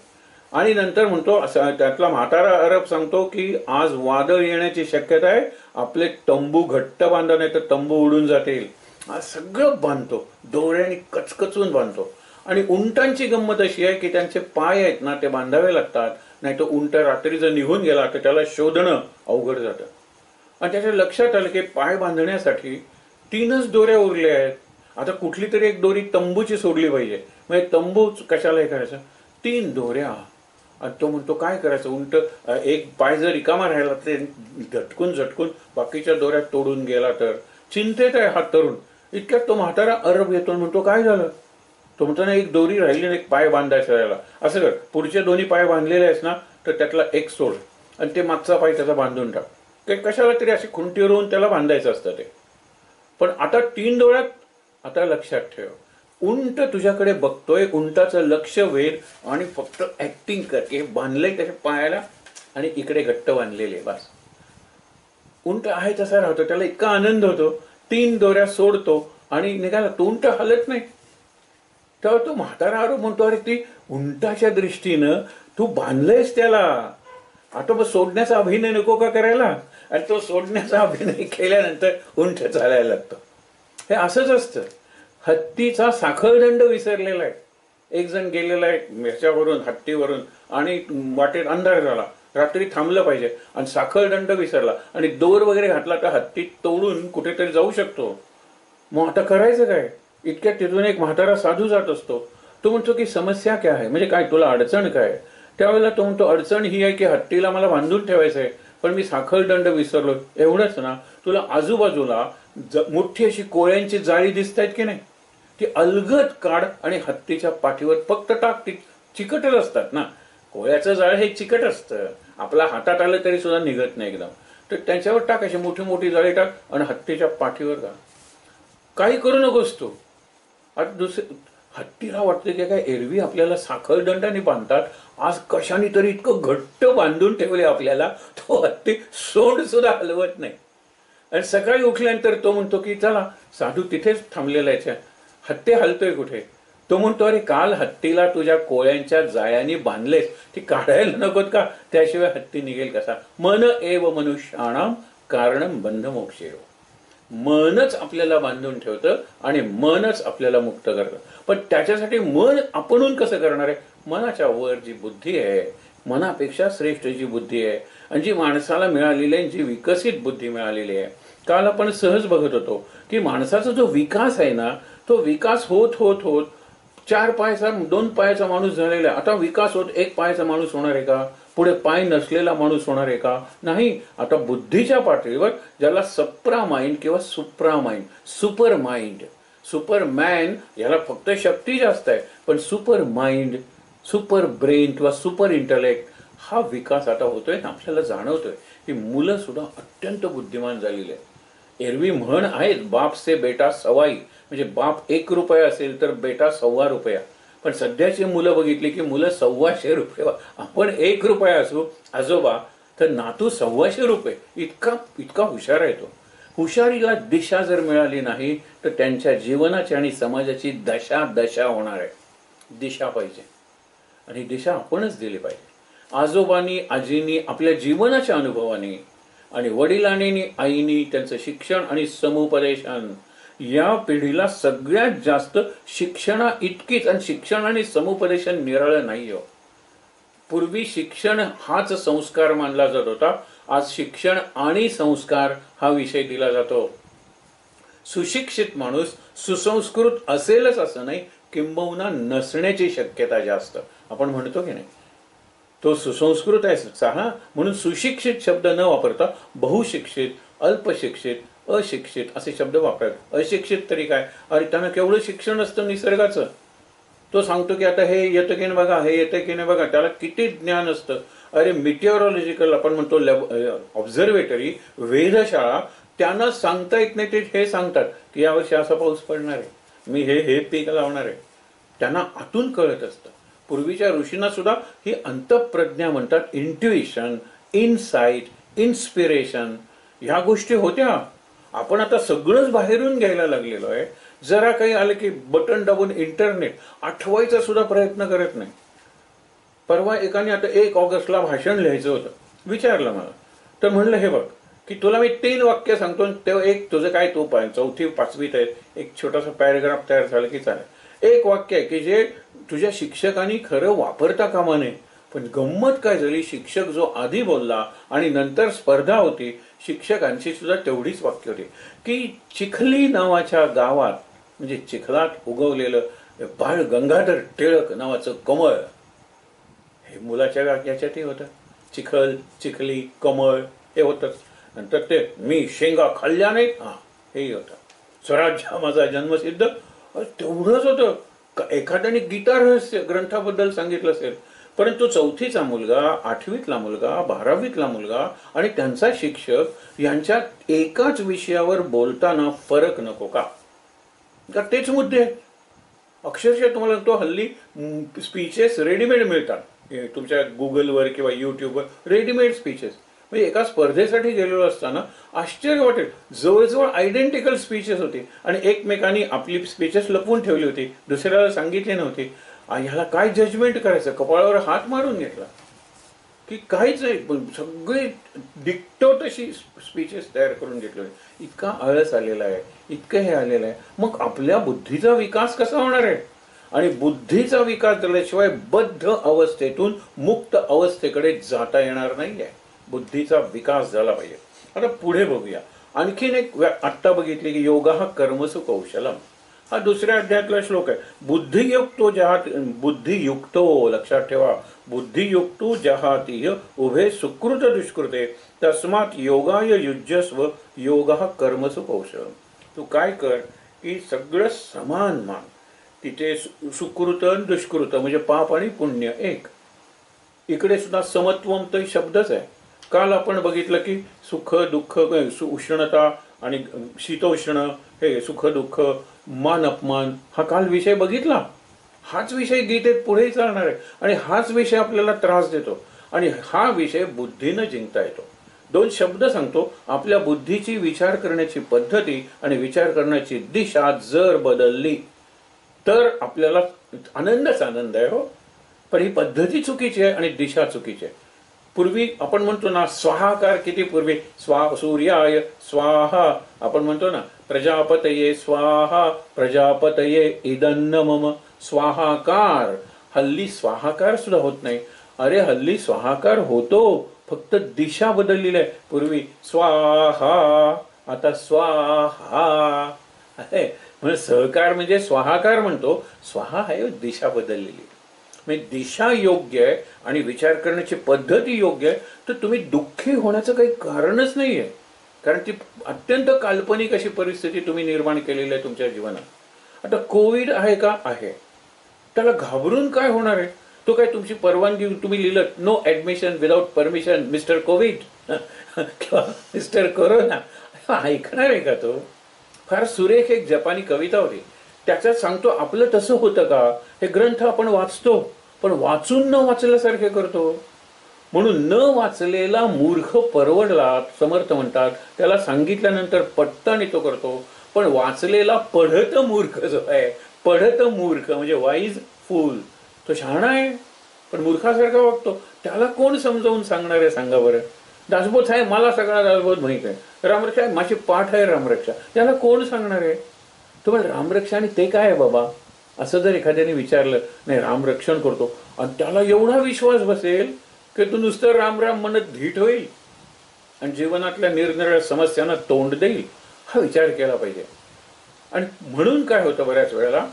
आणि नंतर म्हणतो, त्यातला म्हातारा अरब सांगतो की आज वादळ येण्याची शक्यता आहे, आपले तंबू घट्ट बांधा नाही तर तंबू उडून जातील. आज सगळं बांधतो, दोऱ्याने कचकचून बांधतो. आणि उंटांची गंमत अशी आहे की त्यांचे पाय आहेत ना ते बांधावे लागतात, नाही तर उंट रात्री जर निघून गेला तर त्याला शोधणं अवघड जातं. आणि त्याच्या लक्षात आलं की पाय बांधण्यासाठी 3च दोऱ्या उरल्या आहेत. आता कुठली तरी एक दोरी तंबूची सोडली पाहिजे, म्हणजे तंबू कशाला हे करायचं, 3 दोऱ्या. आणि तो म्हणतो काय करायचं, उंट एक पाय जर रिकामा राहिला ते झटकून झटकून बाकीच्या दोऱ्या तोडून गेला तर. चिंतेत आहे हा तरुण. इतक्यात तो म्हातारा अरब येतो आणि म्हणतो काय झालं. तो म्हणतो ना एक दोरी राहिली ना, एक पाय बांधायचा राहिला. असं कर, पुढचे दोन्ही पाय बांधलेले आहेस ना तर त्यातला एक सोड आणि ते मागचा पाय त्याचा बांधून टाक. ते कशाला तरी अशी खुंटीवर होऊन त्याला बांधायचं असतं ते. पण आता 3 दोऱ्यात. आता लक्षात ठेव, उंट तुझ्याकडे बघतोय, उंटाचं लक्ष वेध आणि फक्त ऍक्टिंग कर की बांधलंय त्याच्या पायाला आणि इकडे घट्ट बांधलेले, बस. उंट आहे तसा राहतो, त्याला इतका आनंद होतो. 3 दोऱ्या सोडतो आणि निघाला. तो उंट हलत नाही. तेव्हा तो म्हातारा आरोप म्हणतो, अरे ती उंटाच्या दृष्टीनं तू बांधलंयस त्याला, आता मग सोडण्याचा अभिनय नको का करायला. आणि तो सोडण्याचा अभिनय केल्यानंतर उंट चालायला लागतो. हे असंच असतं. हत्तीचा साखळदंड विसरलेला आहे. एक जण गेलेला आहे ह्याच्यावरून, हत्तीवरून, आणि वाटेत अंधार झाला, रात्री थांबलं पाहिजे आणि साखळदंड विसरला आणि दोर वगैरे घातला तर हत्ती तोडून कुठेतरी जाऊ शकतो. मग आता करायचं काय. इतक्यात तिथून एक म्हातारा साधू जात असतो. तो म्हणतो की समस्या काय आहे, म्हणजे काय तुला अडचण काय. त्यावेळेला तो म्हणतो अडचण ही आहे की हत्तीला मला बांधून ठेवायचं आहे, पण मी साखळदंड विसरलो. एवढंच ना, तुला आजूबाजूला मोठी अशी कोळ्यांची जाळी दिसत आहेत की नाही, ती अलगद काढ आणि हत्तीच्या पाठीवर फक्त टाक. ती चिकटच असतात ना, कोळ्याचं जाळ हे चिकट असतं, आपला हातात आलं तरी सुद्धा निघत नाही एकदम. तर त्याच्यावर टाक, अशी मोठी मोठी जाळी टाक आणि हत्तीच्या पाठीवर घाल. काही करू नकोस तू. आता दुसरे हत्तीला वाटतं की काय एरवी आपल्याला साखळदंडाने बांधतात, आज कशाने तरी इतकं घट्ट बांधून ठेवले आपल्याला, तो हत्ती सोंड सुद्धा हलवत नाही. आणि सकाळी उठल्यानंतर तो म्हणतो की चला, साधू तिथेच थांबलेला आहे, हत्ती हलतोय कुठे. तो म्हणतो अरे काल हत्तीला तुझ्या कोळ्यांच्या जाळ्याने बांधलेस, ती काढायला नकोत का, त्याशिवाय हत्ती निघेल कसा. मन एव मनुष्याणाम कारणम बंधमोक्षेव. मनच आपल्याला बांधून ठेवतं आणि मनच आपल्याला मुक्त करतं. पण त्याच्यासाठी मन आपणून कसं करणार आहे. मनाच्या वर जी बुद्धी आहे, मनापेक्षा श्रेष्ठ जी बुद्धी आहे आणि जी माणसाला मिळालेली आहे, जी विकसित बुद्धी मिळालेली आहे. काल आपण सहज बघत होतो की माणसाचा जो विकास आहे ना, तो विकास होत होत होत 4 पायाचा 2 पायाचा माणूस झालेला आहे. आता विकास होत 1 पायाचा माणूस होणार आहे का, पुढे पाय नसलेला माणूस होणार आहे का, नाही. आता बुद्धीच्या पातळीवर ज्याला सप्रा माइंड किंवा सुप्रा माइंड, सुपर माइंड, सुपरमॅन, याला फक्त शक्ती जास्त आहे, पण सुपर माइंड, सुपर ब्रेन किंवा सुपर इंटलेक्ट, हा विकास आता होतोय. आपल्याला जाणवतोय की मुलं सुद्धा अत्यंत बुद्धिमान झालेली आहे. एरवी म्हण आहेत, बाप से बेटा सवाई, म्हणजे बाप 1 रुपया असेल तर बेटा 1.25 रुपया. पण सध्याची मुलं बघितली की मुलं 1.25 रुपये. आपण 1 रुपया असू आजोबा, तर नातू 1.25 रुपये. इतका हुशार आहे तो. हुशारीला दिशा जर मिळाली नाही तर त्यांच्या जीवनाची आणि समाजाची दशा होणार आहे. दिशा पाहिजे आणि दिशा आपणच दिली पाहिजे. आजोबांनी, आजींनी आपल्या जीवनाच्या अनुभवाने आणि वडिलांनी, आईनी त्यांचं शिक्षण आणि समुपदेशन, या पिढीला सगळ्यात जास्त शिक्षणा इतकीच, आणि शिक्षण आणि समुपदेशन निराळं नाही हो. पूर्वी शिक्षण हाच संस्कार मानला जात होता, आज शिक्षण आणि संस्कार हा विषय दिला जातो. सुशिक्षित माणूस सुसंस्कृत असेलच असं नाही, किंबहुना नसण्याची शक्यता जास्त. आपण म्हणतो की नाही, तो सुसंस्कृत आहे हा, म्हणून सुशिक्षित शब्द न वापरता बहुशिक्षित, अल्पशिक्षित, अशिक्षित असे शब्द वापरायचे. अशिक्षित तरी काय, अरे त्यांना केवढं शिक्षण असतं निसर्गाचं. तो सांगतो की आता हे येतं की नाही बघा, हे येतं की नाही बघा. त्याला किती ज्ञान असतं. अरे मिटिओरॉलॉजिकल आपण म्हणतो ऑब्झर्वेटरी, वेधशाळा, त्यांना सांगता येत नाही ते हे सांगतात की यावर्षी असा पाऊस पडणार आहे, मी हे पीक लावणार आहे. त्यांना आतून कळत असतं. पूर्वीच्या ऋषींना सुद्धा ही अंतःप्रज्ञा म्हणतात, इंट्युइशन, इनसाइट, इन्स्पिरेशन, ह्या गोष्टी होत्या. आपण आता सगळंच बाहेरून घ्यायला लागलेलो आहे. जरा काही आलं की बटन दाबून इंटरनेट आठवायचा सुद्धा प्रयत्न करत नाही. परवा एकाने आता 1 ऑगस्टला भाषण लिहायचं होतं, विचारलं मला. तर म्हणलं हे बघ की तुला मी 3 वाक्य सांगतो, तेव्हा एक तुझं काय तू 4थी 5वीत आहे, एक छोटासा पॅरेग्राफ तयार झाला की चालेल. एक वाक्य आहे की जे तुझ्या शिक्षकांनी खरं वापरता कामा नये. पण गंमत काय झाली, शिक्षक जो आधी बोलला आणि नंतर स्पर्धा होती, शिक्षकांची सुद्धा तेवढीच वाक्य होती की चिखली नावाच्या गावात, म्हणजे चिखलात उगवलेलं बाळ गंगाधर टिळक नावाचं कमळ, हे मुलाच्या याच्यातही होतं. चिखल, चिखली, कमळ हे होतच. नंतर ते मी शेंगा खाल्ल्या नाहीत, हा हेही होतं. स्वराज्य माझा जन्मसिद्ध, तेवढंच होतं. एखाद्याने गीता रहस्य ग्रंथाबद्दल सांगितलं असेल. परंतु 4थीचा मुलगा, 8वीतला मुलगा, 12वीतला मुलगा आणि त्यांचा शिक्षक यांच्यात एकाच विषयावर बोलताना फरक नको का? तेच मुद्दे आहेत. अक्षरशः तुम्हाला तो हल्ली स्पीचेस रेडीमेड मिळतात. तुमच्या गुगलवर किंवा युट्यूबवर रेडीमेड स्पीचेस. म्हणजे एका स्पर्धेसाठी गेलेलो असताना आश्चर्य वाटेल, जवळजवळ आयडेंटिकल स्पीचेस होते आणि एकमेकांनी आपली स्पीचेस लपवून ठेवली होती, दुसऱ्याला सांगितली नव्हती. ह्याला काय जजमेंट करायचं, कपाळावर हात मारून घेतला की काहीच नाही, पण सगळे डिक्टो तशी स्पीचेस तयार करून घेतले. इतका आळस आलेला आहे, इतकं हे आलेलं आहे. मग आपल्या बुद्धीचा विकास कसा होणार आहे? आणि बुद्धीचा विकास झाल्याशिवाय बद्ध अवस्थेतून मुक्त अवस्थेकडे जाता येणार नाहीये. बुद्धीचा विकास झाला पाहिजे. आता पुढे बघूया. आणखीन एक आत्ता बघितले की योगा हा कर्मसु कौशलम, हा 2ऱ्या अध्यायातला श्लोक आहे. बुद्धियुक्तो, लक्षात ठेवा, बुद्धियुक्तो जहातीय उभे सुकृत दुष्कृते तस्मात योगाय युज्यस्व, योगा कर्मसु कौशलम. तू काय कर की सगळं समान मान. तिथे सुकृत दुष्कृत म्हणजे पाप आणि पुण्य एक. इकडे सुद्धा समत्वम तो शब्दच आहे. काल आपण बघितलं की सुख दुःख, उष्णता आणि शीतोष्ण, हे सुख दुःख, मान अपमान, हा काल विषय बघितला. हाच विषय गीतेत पुढे चालणार आहे आणि हाच विषय आपल्याला त्रास देतो आणि हा विषय बुद्धीनं जिंकता येतो. 2 शब्द सांगतो. आपल्या बुद्धीची विचार करण्याची पद्धती आणि विचार करण्याची दिशा जर बदलली तर आपल्याला आनंदच आनंद आहे. हो, पण ही पद्धती चुकीची आहे आणि दिशा चुकीची आहे. पूर्वी आपण म्हणतो ना स्वाहाकार, किती पूर्वी सूर्याय स्वाहा, आपण म्हणतो ना प्रजापतये स्वाहा, प्रजापतये इदन्न मम, स्वाहाकार. हल्ली स्वाहाकार सुद्धा होत नाही. अरे हल्ली स्वाहाकार होतो, फक्त दिशा बदललेली आहे. पूर्वी स्वाहा, आता स्वाहा आहे. म्हणजे सहकार म्हणजे स्वाहाकार म्हणतो, स्वाहा आहे दिशा बदललेली. म्हणजे दिशा योग्य आहे आणि विचार करण्याची पद्धती योग्य आहे, तर तुम्ही दुःखी होण्याचं काही कारणच नाही आहे. कारण ती अत्यंत काल्पनिक अशी परिस्थिती तुम्ही निर्माण केलेली आहे तुमच्या जीवनात. आता कोविड आहे का? आहे. त्याला घाबरून काय होणार आहे? तो काय तुमची परवानगी, तुम्ही लिहिलं no admission without permission mister Covid किंवा मिस्टर कोरोना, ऐकणार आहे का तो? फार सुरेख एक जपानी कविता होती, त्याच्यात सांगतो आपलं तसं होतं का? हे ग्रंथ आपण वाचतो पण वाचून न वाचल्यासारखे करतो. म्हणून न वाचलेला मूर्ख परवडला, समर्थ म्हणतात. त्याला सांगितल्यानंतर पटतानी तो करतो. पण वाचलेला पढत मूर्ख जो आहे, पढत मूर्ख म्हणजे वाईज फूल, तो शहाणा आहे पण मूर्खासारखा वागतो. त्याला कोण समजावून सांगणार आहे सांगा बरं? दासबोध आहे, मला सगळा दासबोध माहित आहे. रामरक्षा आहे, माझी पाठ आहे रामरक्षा, त्याला कोण सांगणार आहे? तुम्हाला रामरक्षा आणि ते काय आहे बाबा असं जर एखाद्याने विचारलं, नाही रामरक्षण करतो, आणि त्याला एवढा विश्वास बसेल की तू नुसतं राम राम म्हणत धीट होईल आणि जीवनातल्या निरनिराळ्या समस्यांना तोंड देईल, हा विचार केला पाहिजे. आणि म्हणून काय होतं बऱ्याच वेळेला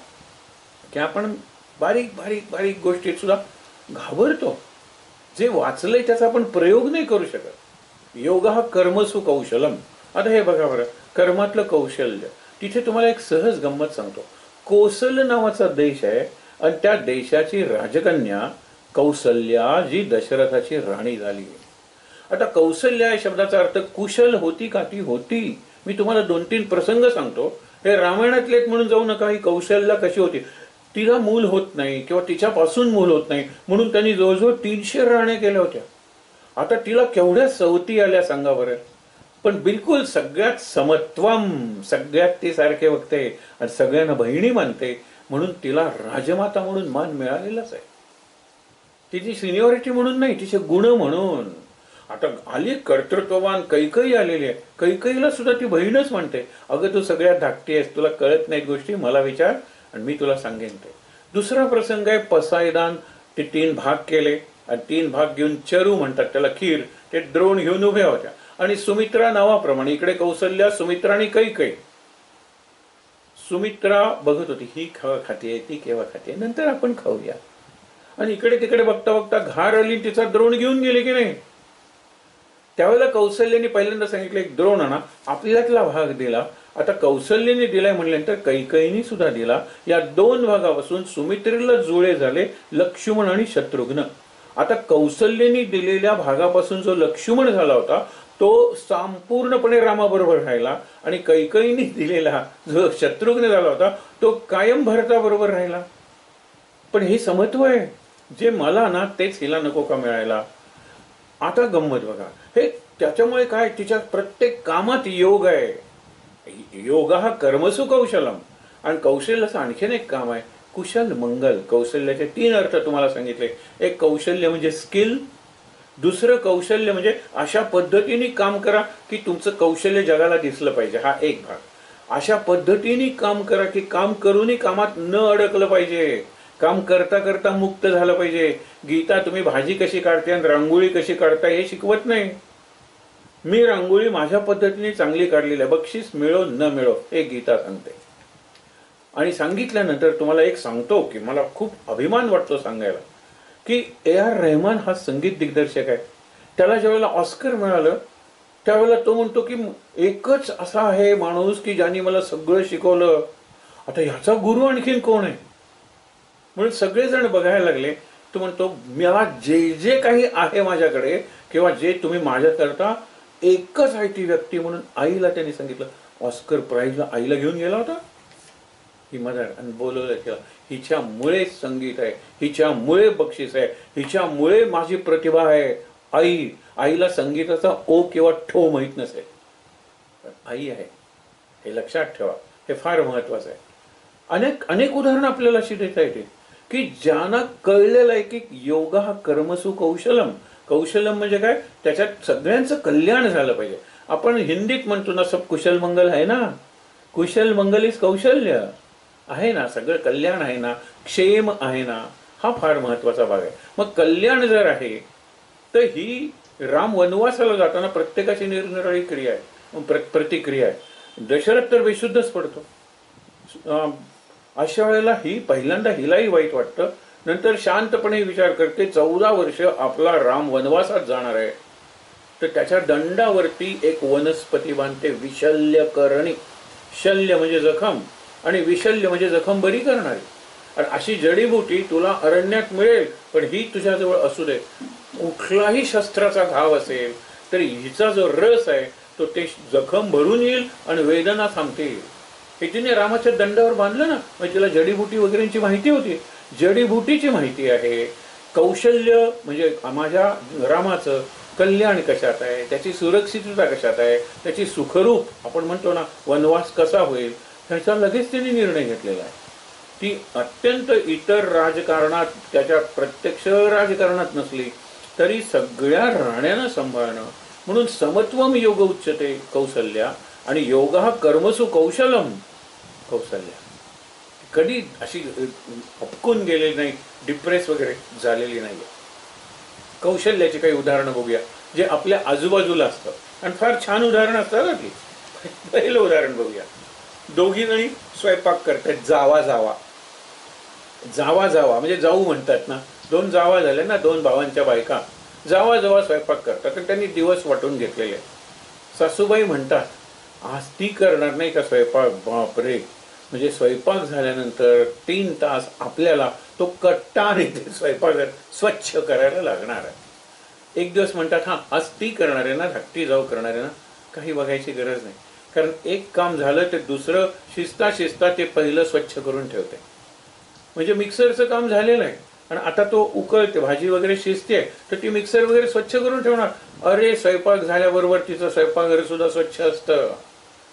की आपण बारीक बारीक बारीक गोष्टीत सुद्धा घाबरतो. जे वाचलंय त्याचा आपण प्रयोग नाही करू शकत. योग हा कर्मसु कौशलम. आता हे बघा बरं, कर्मातलं कौशल्य. तिथे तुम्हाला एक सहज गंमत सांगतो. कोसल नावाचा देश आहे आणि त्या देशाची राजकन्या कौसल्या जी दशरथाची राणी झाली. आता कौसल्या या शब्दाचा अर्थ कुशल होती का? ती होती. मी तुम्हाला 2-3 प्रसंग सांगतो, हे रामायणातलेच म्हणून जाऊ नका. ही कौशल्या कशी होती? तिला मूल होत नाही किंवा तिच्यापासून मूल होत नाही म्हणून त्यांनी जवळजवळ 300 राण्या केल्या होत्या. आता तिला केवढ्या सवती आल्या सांगा बरं. पण बिलकुल सगळ्यात समत्वम, सगळ्यात ती सारखे बघते आणि सगळ्यांना बहिणी मानते म्हणून तिला राजमाता म्हणून मान मिळालेलाच आहे. तिची सिनियरिटी म्हणून नाही, तिचे गुण म्हणून. आता आली कर्तृत्ववान कैकई आलेली आहे. कैकईला सुद्धा ती बहीणच म्हणते. अगं तू सगळ्यात धाकटी आहेस, तुला कळत नाहीत गोष्टी, मला विचार आणि मी तुला सांगेन ते. दुसरा प्रसंग आहे पसायदान. ते 3 भाग केले आणि 3 भाग घेऊन चरू म्हणतात त्याला, खीर, ते द्रोण घेऊन उभ्या होत्या. आणि सुमित्रा नावाप्रमाणे इकडे कौसल्या, सुमित्रा आणि कैकई. सुमित्रा बघत होती, ही केव्हा खाते, ती केव्हा खाते, नंतर आपण खाऊया. आणि इकडे तिकडे बघता बघता घार आली, तिचा द्रोण घेऊन गेले की नाही. त्यावेळेला कौशल्याने पहिल्यांदा सांगितलं एक द्रोण आणा, आपल्यातला भाग दिला. आता कौशल्याने दिलाय म्हणल्यानंतर कैकईने सुद्धा दिला. या 2 भागापासून सुमित्रेला जुळे झाले लक्ष्मण आणि शत्रुघ्न. आता कौशल्याने दिलेल्या भागापासून जो लक्ष्मण झाला होता तो संपूर्णपणे रामाबरोबर राहिला आणि कैकईने दिलेला जो शत्रुघ्न झाला होता तो कायम भरताबरोबर राहिला. पण हे समत्व आहे, जे मला ना तेच हिला नको का मिळायला. आता गंमत बघा, हे त्याच्यामुळे काय, तिच्या प्रत्येक कामात योग आहे. योग हा कर्मसु कौशलम. आणि कौशल्याचं आणखीन एक काम आहे, कुशल मंगल. कौशल्याचे 3 अर्थ तुम्हाला सांगितले. एक कौशल्य म्हणजे स्किल, दुसरं कौशल्य म्हणजे अशा पद्धतीने काम करा की तुमचं कौशल्य जगाला दिसलं पाहिजे, हा एक भाग. अशा पद्धतीने काम करा की काम करूनही कामात न अडकलं पाहिजे, काम करता करता मुक्त झालं पाहिजे. गीता तुम्ही भाजी कशी काढते आणि रांगोळी कशी काढता हे शिकवत नाही. मी रांगोळी माझ्या पद्धतीने चांगली काढलेली आहे, बक्षीस मिळो न मिळो हे गीता सांगते. आणि सांगितल्यानंतर तुम्हाला एक सांगतो की मला खूप अभिमान वाटतो सांगायला की AR रहमान हा संगीत दिग्दर्शक आहे. त्याला ज्यावेळेला ऑस्कर मिळालं त्यावेळेला तो म्हणतो की एकच असा आहे माणूस की ज्याने मला सगळं शिकवलं, आता ह्याचा गुरु आणखीन कोण आहे. म्हणून सगळेजण बघायला लागले. तो म्हणतो मला जे जे काही आहे माझ्याकडे किंवा जे तुम्ही माझ्या करता एकच आहे ती व्यक्ती म्हणून आईला त्यांनी सांगितलं. ऑस्कर प्राइजला आईला घेऊन गेला होता ही मदर आणि बोलवलं तिला. हिच्यामुळे संगीत आहे, हिच्यामुळे बक्षीस आहे, हिच्यामुळे माझी प्रतिभा आहे. आईला संगीताचा ओ किंवा ठो माहित नसेल, पण आई आहे हे लक्षात ठेवा, हे फार महत्वाचं आहे. अनेक उदाहरणं आपल्याला अशी देता येते की ज्यांना कळलेलं आहे की योग हा कर्मसु कौशलम. कौशलम म्हणजे काय, त्याच्यात सगळ्यांचं कल्याण झालं पाहिजे. आपण हिंदीत म्हणतो ना, सब कुशल मंगल आहे ना, कुशल मंगल इज कौशल्य आहे ना, सगळं कल्याण आहे ना, क्षेम आहे ना, हा फार महत्वाचा भाग आहे. मग कल्याण जर आहे तर ही राम वनवासाला जाताना प्रत्येकाची निरनिराळी क्रिया आहे, प्रतिक्रिया आहे. दशरथ तर बेशुद्धच पडतो. अशा वेळेला ही पहिल्यांदा हिलाही वाईट वाटतं, नंतर शांतपणे विचार करते 14 वर्ष आपला राम वनवासात जाणार आहे तर त्याच्या दंडावरती एक वनस्पती बांधते, विशल्यकरणी. शल्य म्हणजे जखम आणि विशल्य म्हणजे जखम बरी करणारी. आणि अशी जडीबुटी तुला अरण्यात मिळेल, पण ही तुझ्याजवळ असू दे. कुठलाही शस्त्राचा घाव असेल तरी हिचा जो रस आहे तो ते जखम भरून येईल आणि वेदना थांबतील. हे तिने रामाच्या दंडावर बांधलं ना, म्हणजे तिला जडीबुटी वगैरेची माहिती होती. जडीबुटीची माहिती आहे. कौशल्य म्हणजे माझ्या रामाचं कल्याण कशात आहे, त्याची सुरक्षितता कशात आहे, त्याची सुखरूप आपण म्हणतो ना वनवास कसा होईल, ह्याचा लगेच त्यांनी निर्णय घेतलेला आहे. ती अत्यंत इतर राजकारणात, त्याच्या प्रत्यक्ष राजकारणात नसली तरी सगळ्या राण्यांना सांभाळणं. म्हणून समत्वम योग उच्चते कौशल्या आणि योग हा कर्मसु कौशलम. कौशल्या कधी अशी हपकून गेलेली नाही, डिप्रेस वगैरे झालेली नाही. कौशल्याची काही उदाहरणं बघूया जे आपल्या आजूबाजूला असतं आणि फार छान उदाहरण असतात ना ती. पहिलं उदाहरण बघूया. दोघी जणी स्वयंपाक करतात. जावा जावा जावा जावा म्हणजे जाऊ म्हणतात ना, 2 जावा झाले ना, 2 भावांच्या बायका जावा जावा स्वयंपाक करतात आणि त्यांनी दिवस वाटून घेतलेले. सासूबाई म्हणतात आज ती करणार नाही का स्वयंपाक. बापरे, म्हणजे स्वयंपाक झाल्यानंतर 3 तास आपल्याला तो कट्टा आणि ते स्वयंपाकघर स्वच्छ करायला लागणार आहे. एक दिवस म्हणतात हा आज ती करणार आहे ना, धाकटी जाऊ करणार आहे ना, काही बघायची गरज नाही. कारण एक काम झालं ते दुसरं शिस्ता शिस्ता ते पहिलं स्वच्छ करून ठेवते. म्हणजे मिक्सरचं काम झालेलं आहे आणि आता तो उकळते, भाजी वगैरे शिजते, तर ती मिक्सर वगैरे स्वच्छ करून ठेवणार. अरे स्वयंपाक झाल्याबरोबर तिचं स्वयंपाकघर सुद्धा स्वच्छ असतं.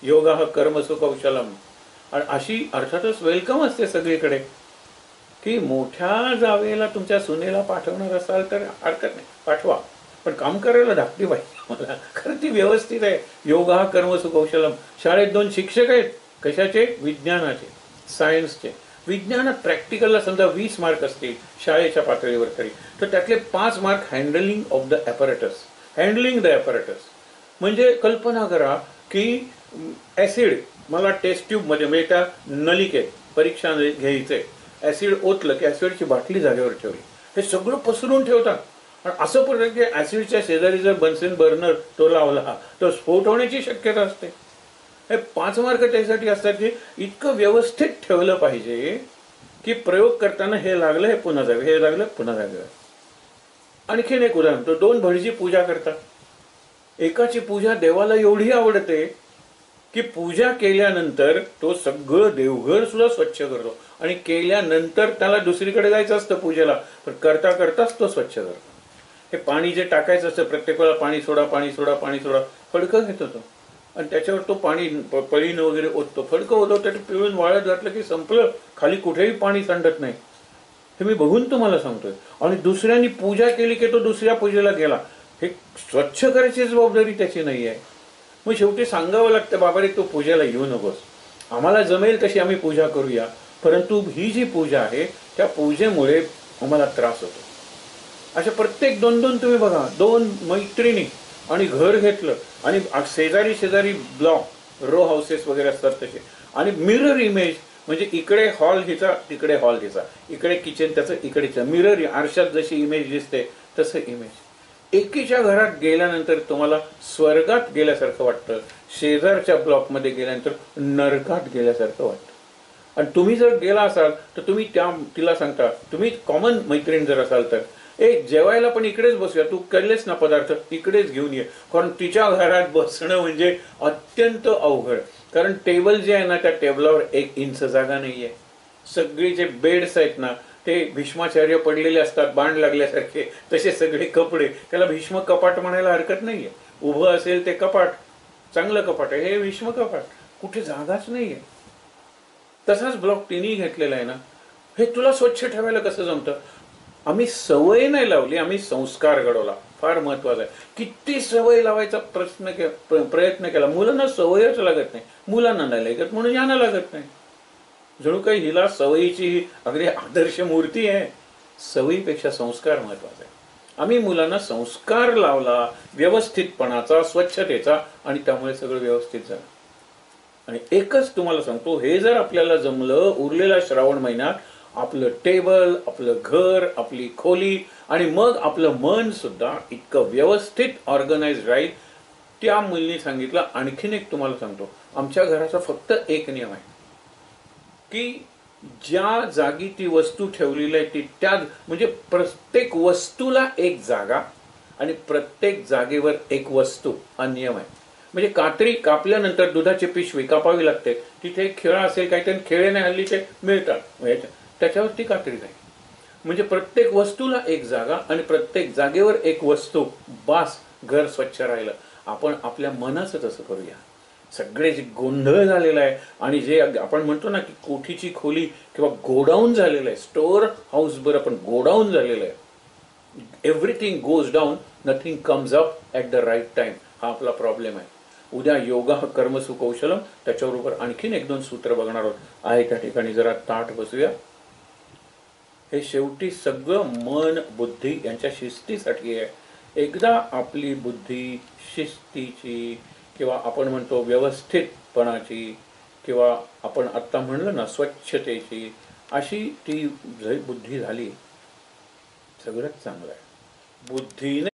योगा हा कर्मसु कौशलम. आणि अशी अर्थातच वेलकम असते सगळीकडे की मोठ्या जावेला तुमच्या सुनेला पाठवणार असाल तर हरकत नाही, पाठवा, पण काम करायला धाकटी पाहिजे मला, खरं ती व्यवस्थित आहे. योगा हा कर्मसु कौशलम. शाळेत 2 शिक्षक आहेत, कशाचे? विज्ञानाचे, सायन्सचे. विज्ञानात प्रॅक्टिकलला समजा 20 मार्क असतील शाळेच्या पातळीवर तरी, तर त्यातले 5 mark handling of the apparatus. Handling the apparatus म्हणजे कल्पना करा की ॲसिड मला टेस्ट ट्यूबमध्ये म्हणजे त्या नलिकेत परीक्षा घ्यायचंय, ॲसिड ओतलं की ॲसिडची बाटली जागेवर ठेवली, हे सगळं पसरून ठेवतात. आणि असं पडलं की ॲसिडच्या शेजारी जर बन्सेन बर्नर तो लावला तर स्फोट होण्याची शक्यता असते. हे 5 मार्क त्यासाठी असतात की इतकं व्यवस्थित ठेवलं पाहिजे की प्रयोग करताना हे लागलं हे पुन्हा जावे, हे लागलं पुन्हा जावे. आणखीन एक उदाहरण, तो 2 भटजी पूजा करतात. एकाची पूजा देवाला एवढी आवडते की पूजा केल्यानंतर तो सगळं देवघर सुद्धा स्वच्छ करतो आणि केल्यानंतर त्याला दुसरीकडे जायचं असतं पूजेला, पण करता करताच तो स्वच्छ करतो. हे पाणी जे टाकायचं असतं प्रत्येक वेळा पाणी सोडा पाणी सोडा पाणी सोडा, फडकं घेतो तो आणि त्याच्यावर तो पाणी पळीनं वगैरे ओततो. फडकं ओतवतं ते पिळून वाळत घातलं की संपलं, खाली कुठेही पाणी सांडत नाही. हे मी बघून तुम्हाला सांगतोय. आणि दुसऱ्यांनी पूजा केली की तो दुसऱ्या पूजेला गेला, हे स्वच्छ करायची जबाबदारी त्याची नाही आहे. मग शेवटी सांगावं लागतं बाबा रे तू पूजेला येऊ नकोस, आम्हाला जमेल तशी आम्ही पूजा करूया, परंतु ही जी पूजा आहे त्या पूजेमुळे आम्हाला त्रास होतो. अशा प्रत्येक 2-2 तुम्ही बघा, 2 मैत्रिणी आणि घर घेतलं आणि शेजारी शेजारी ब्लॉक रो हाऊसेस वगैरे असतात तसे, आणि मिरर इमेज म्हणजे इकडे हॉल हिचा तिकडे हॉल हिचा, इकडे किचन त्याचं इकडेच, मिरर आरशात जशी इमेज दिसते तसं इमेज. एकीच्या घरात गेल्यानंतर तुम्हाला स्वर्गात गेल्यासारखं वाटतं, शेजारच्या ब्लॉकमध्ये गेल्यानंतर नरकात गेल्यासारखं वाटतं. आणि तुम्ही जर गेला असाल तर तुम्ही तिला सांगता, तुम्ही कॉमन मैत्रीण जर असाल तर जेवायला पण इकडेच बसूया, तू केलेस ना पदार्थ इकडेच घेऊन ये, कारण तिच्या घरात बसणं म्हणजे अत्यंत अवघड. कारण टेबल जे आहे ना त्या टेबलावर 1 इंच जागा नाहीये. सगळे जे बेड्स आहेत ना ते भीष्माचार्य पडलेले असतात बाण लागल्यासारखे, तसे सगळे कपडे, त्याला भीष्म कपाट म्हणायला हरकत नाहीये. उभं असेल ते कपाट, चांगलं कपाट आहे, हे भीष्म कपाट, कुठे जागाच नाहीये. तसाच ब्लॉक तिन्ही घेतलेला आहे ना, हे तुला स्वच्छ ठेवायला कसं जमतं? आम्ही सवय नाही लावली, आम्ही संस्कार घडवला. फार महत्वाचं आहे. किती सवय लावायचा प्रयत्न केला, मुलांना सवयच लागत नाही. मुलांना नाही लागत म्हणून यांना लागत नाही. जणू काही हिला सवयीची अगदी आदर्श मूर्ती आहे. सवयीपेक्षा संस्कार महत्वाचा आहे. आम्ही मुलांना संस्कार लावला व्यवस्थितपणाचा, स्वच्छतेचा, आणि त्यामुळे सगळं व्यवस्थित झालं. आणि एकच तुम्हाला सांगतो, हे जर आपल्याला जमलं, उरलेल्या श्रावण महिन्यात आपलं टेबल, आपलं घर, आपली खोली आणि मग आपलं मन सुद्धा इतकं व्यवस्थित ऑर्गनाइज राहील. त्या मुलीने सांगितलं. आणखीन एक तुम्हाला सांगतो, आमच्या घराचा फक्त एक नियम आहे की ज्या जागी ती वस्तू ठेवलेली आहे ती त्या, म्हणजे प्रत्येक वस्तूला एक जागा आणि प्रत्येक जागेवर एक वस्तू, हा नियम आहे. म्हणजे कात्री कापल्यानंतर दुधाची पिशवी कापावी लागते, तिथे खेळा असेल काहीतरी, खेळे नाही हल्लीचे मिळतात, त्याच्यावरती कात्री नाही. म्हणजे प्रत्येक वस्तूला एक जागा आणि प्रत्येक जागेवर एक वस्तू, बास, घर स्वच्छ राहिलं. आपण आपल्या मनाचं तसं करूया. सगळे जे गोंधळ झालेला आहे आणि जे आपण म्हणतो ना की कोठीची खोली किंवा गोडाऊन झालेलं आहे, स्टोअर हाऊस बरं पण गोडाऊन झालेलं आहे. Everything goes down, nothing comes up at the right time, हा आपला प्रॉब्लेम आहे. उद्या योगा कर्मसु कौशलम, त्याच्याबरोबर आणखीन 1-2 सूत्र बघणार आहोत. आहे त्या ठिकाणी जरा ताठ बसूया. हे शेवटी सगळं मन बुद्धी यांच्या शिस्तीसाठी आहे. एकदा आपली बुद्धी शिस्तीची किंवा आपण म्हणतो व्यवस्थितपणाची किंवा आपण आत्ता म्हणलं ना स्वच्छतेची, अशी ती बुद्धी झाली, सगळंच चांगलं आहे. बुद्धीने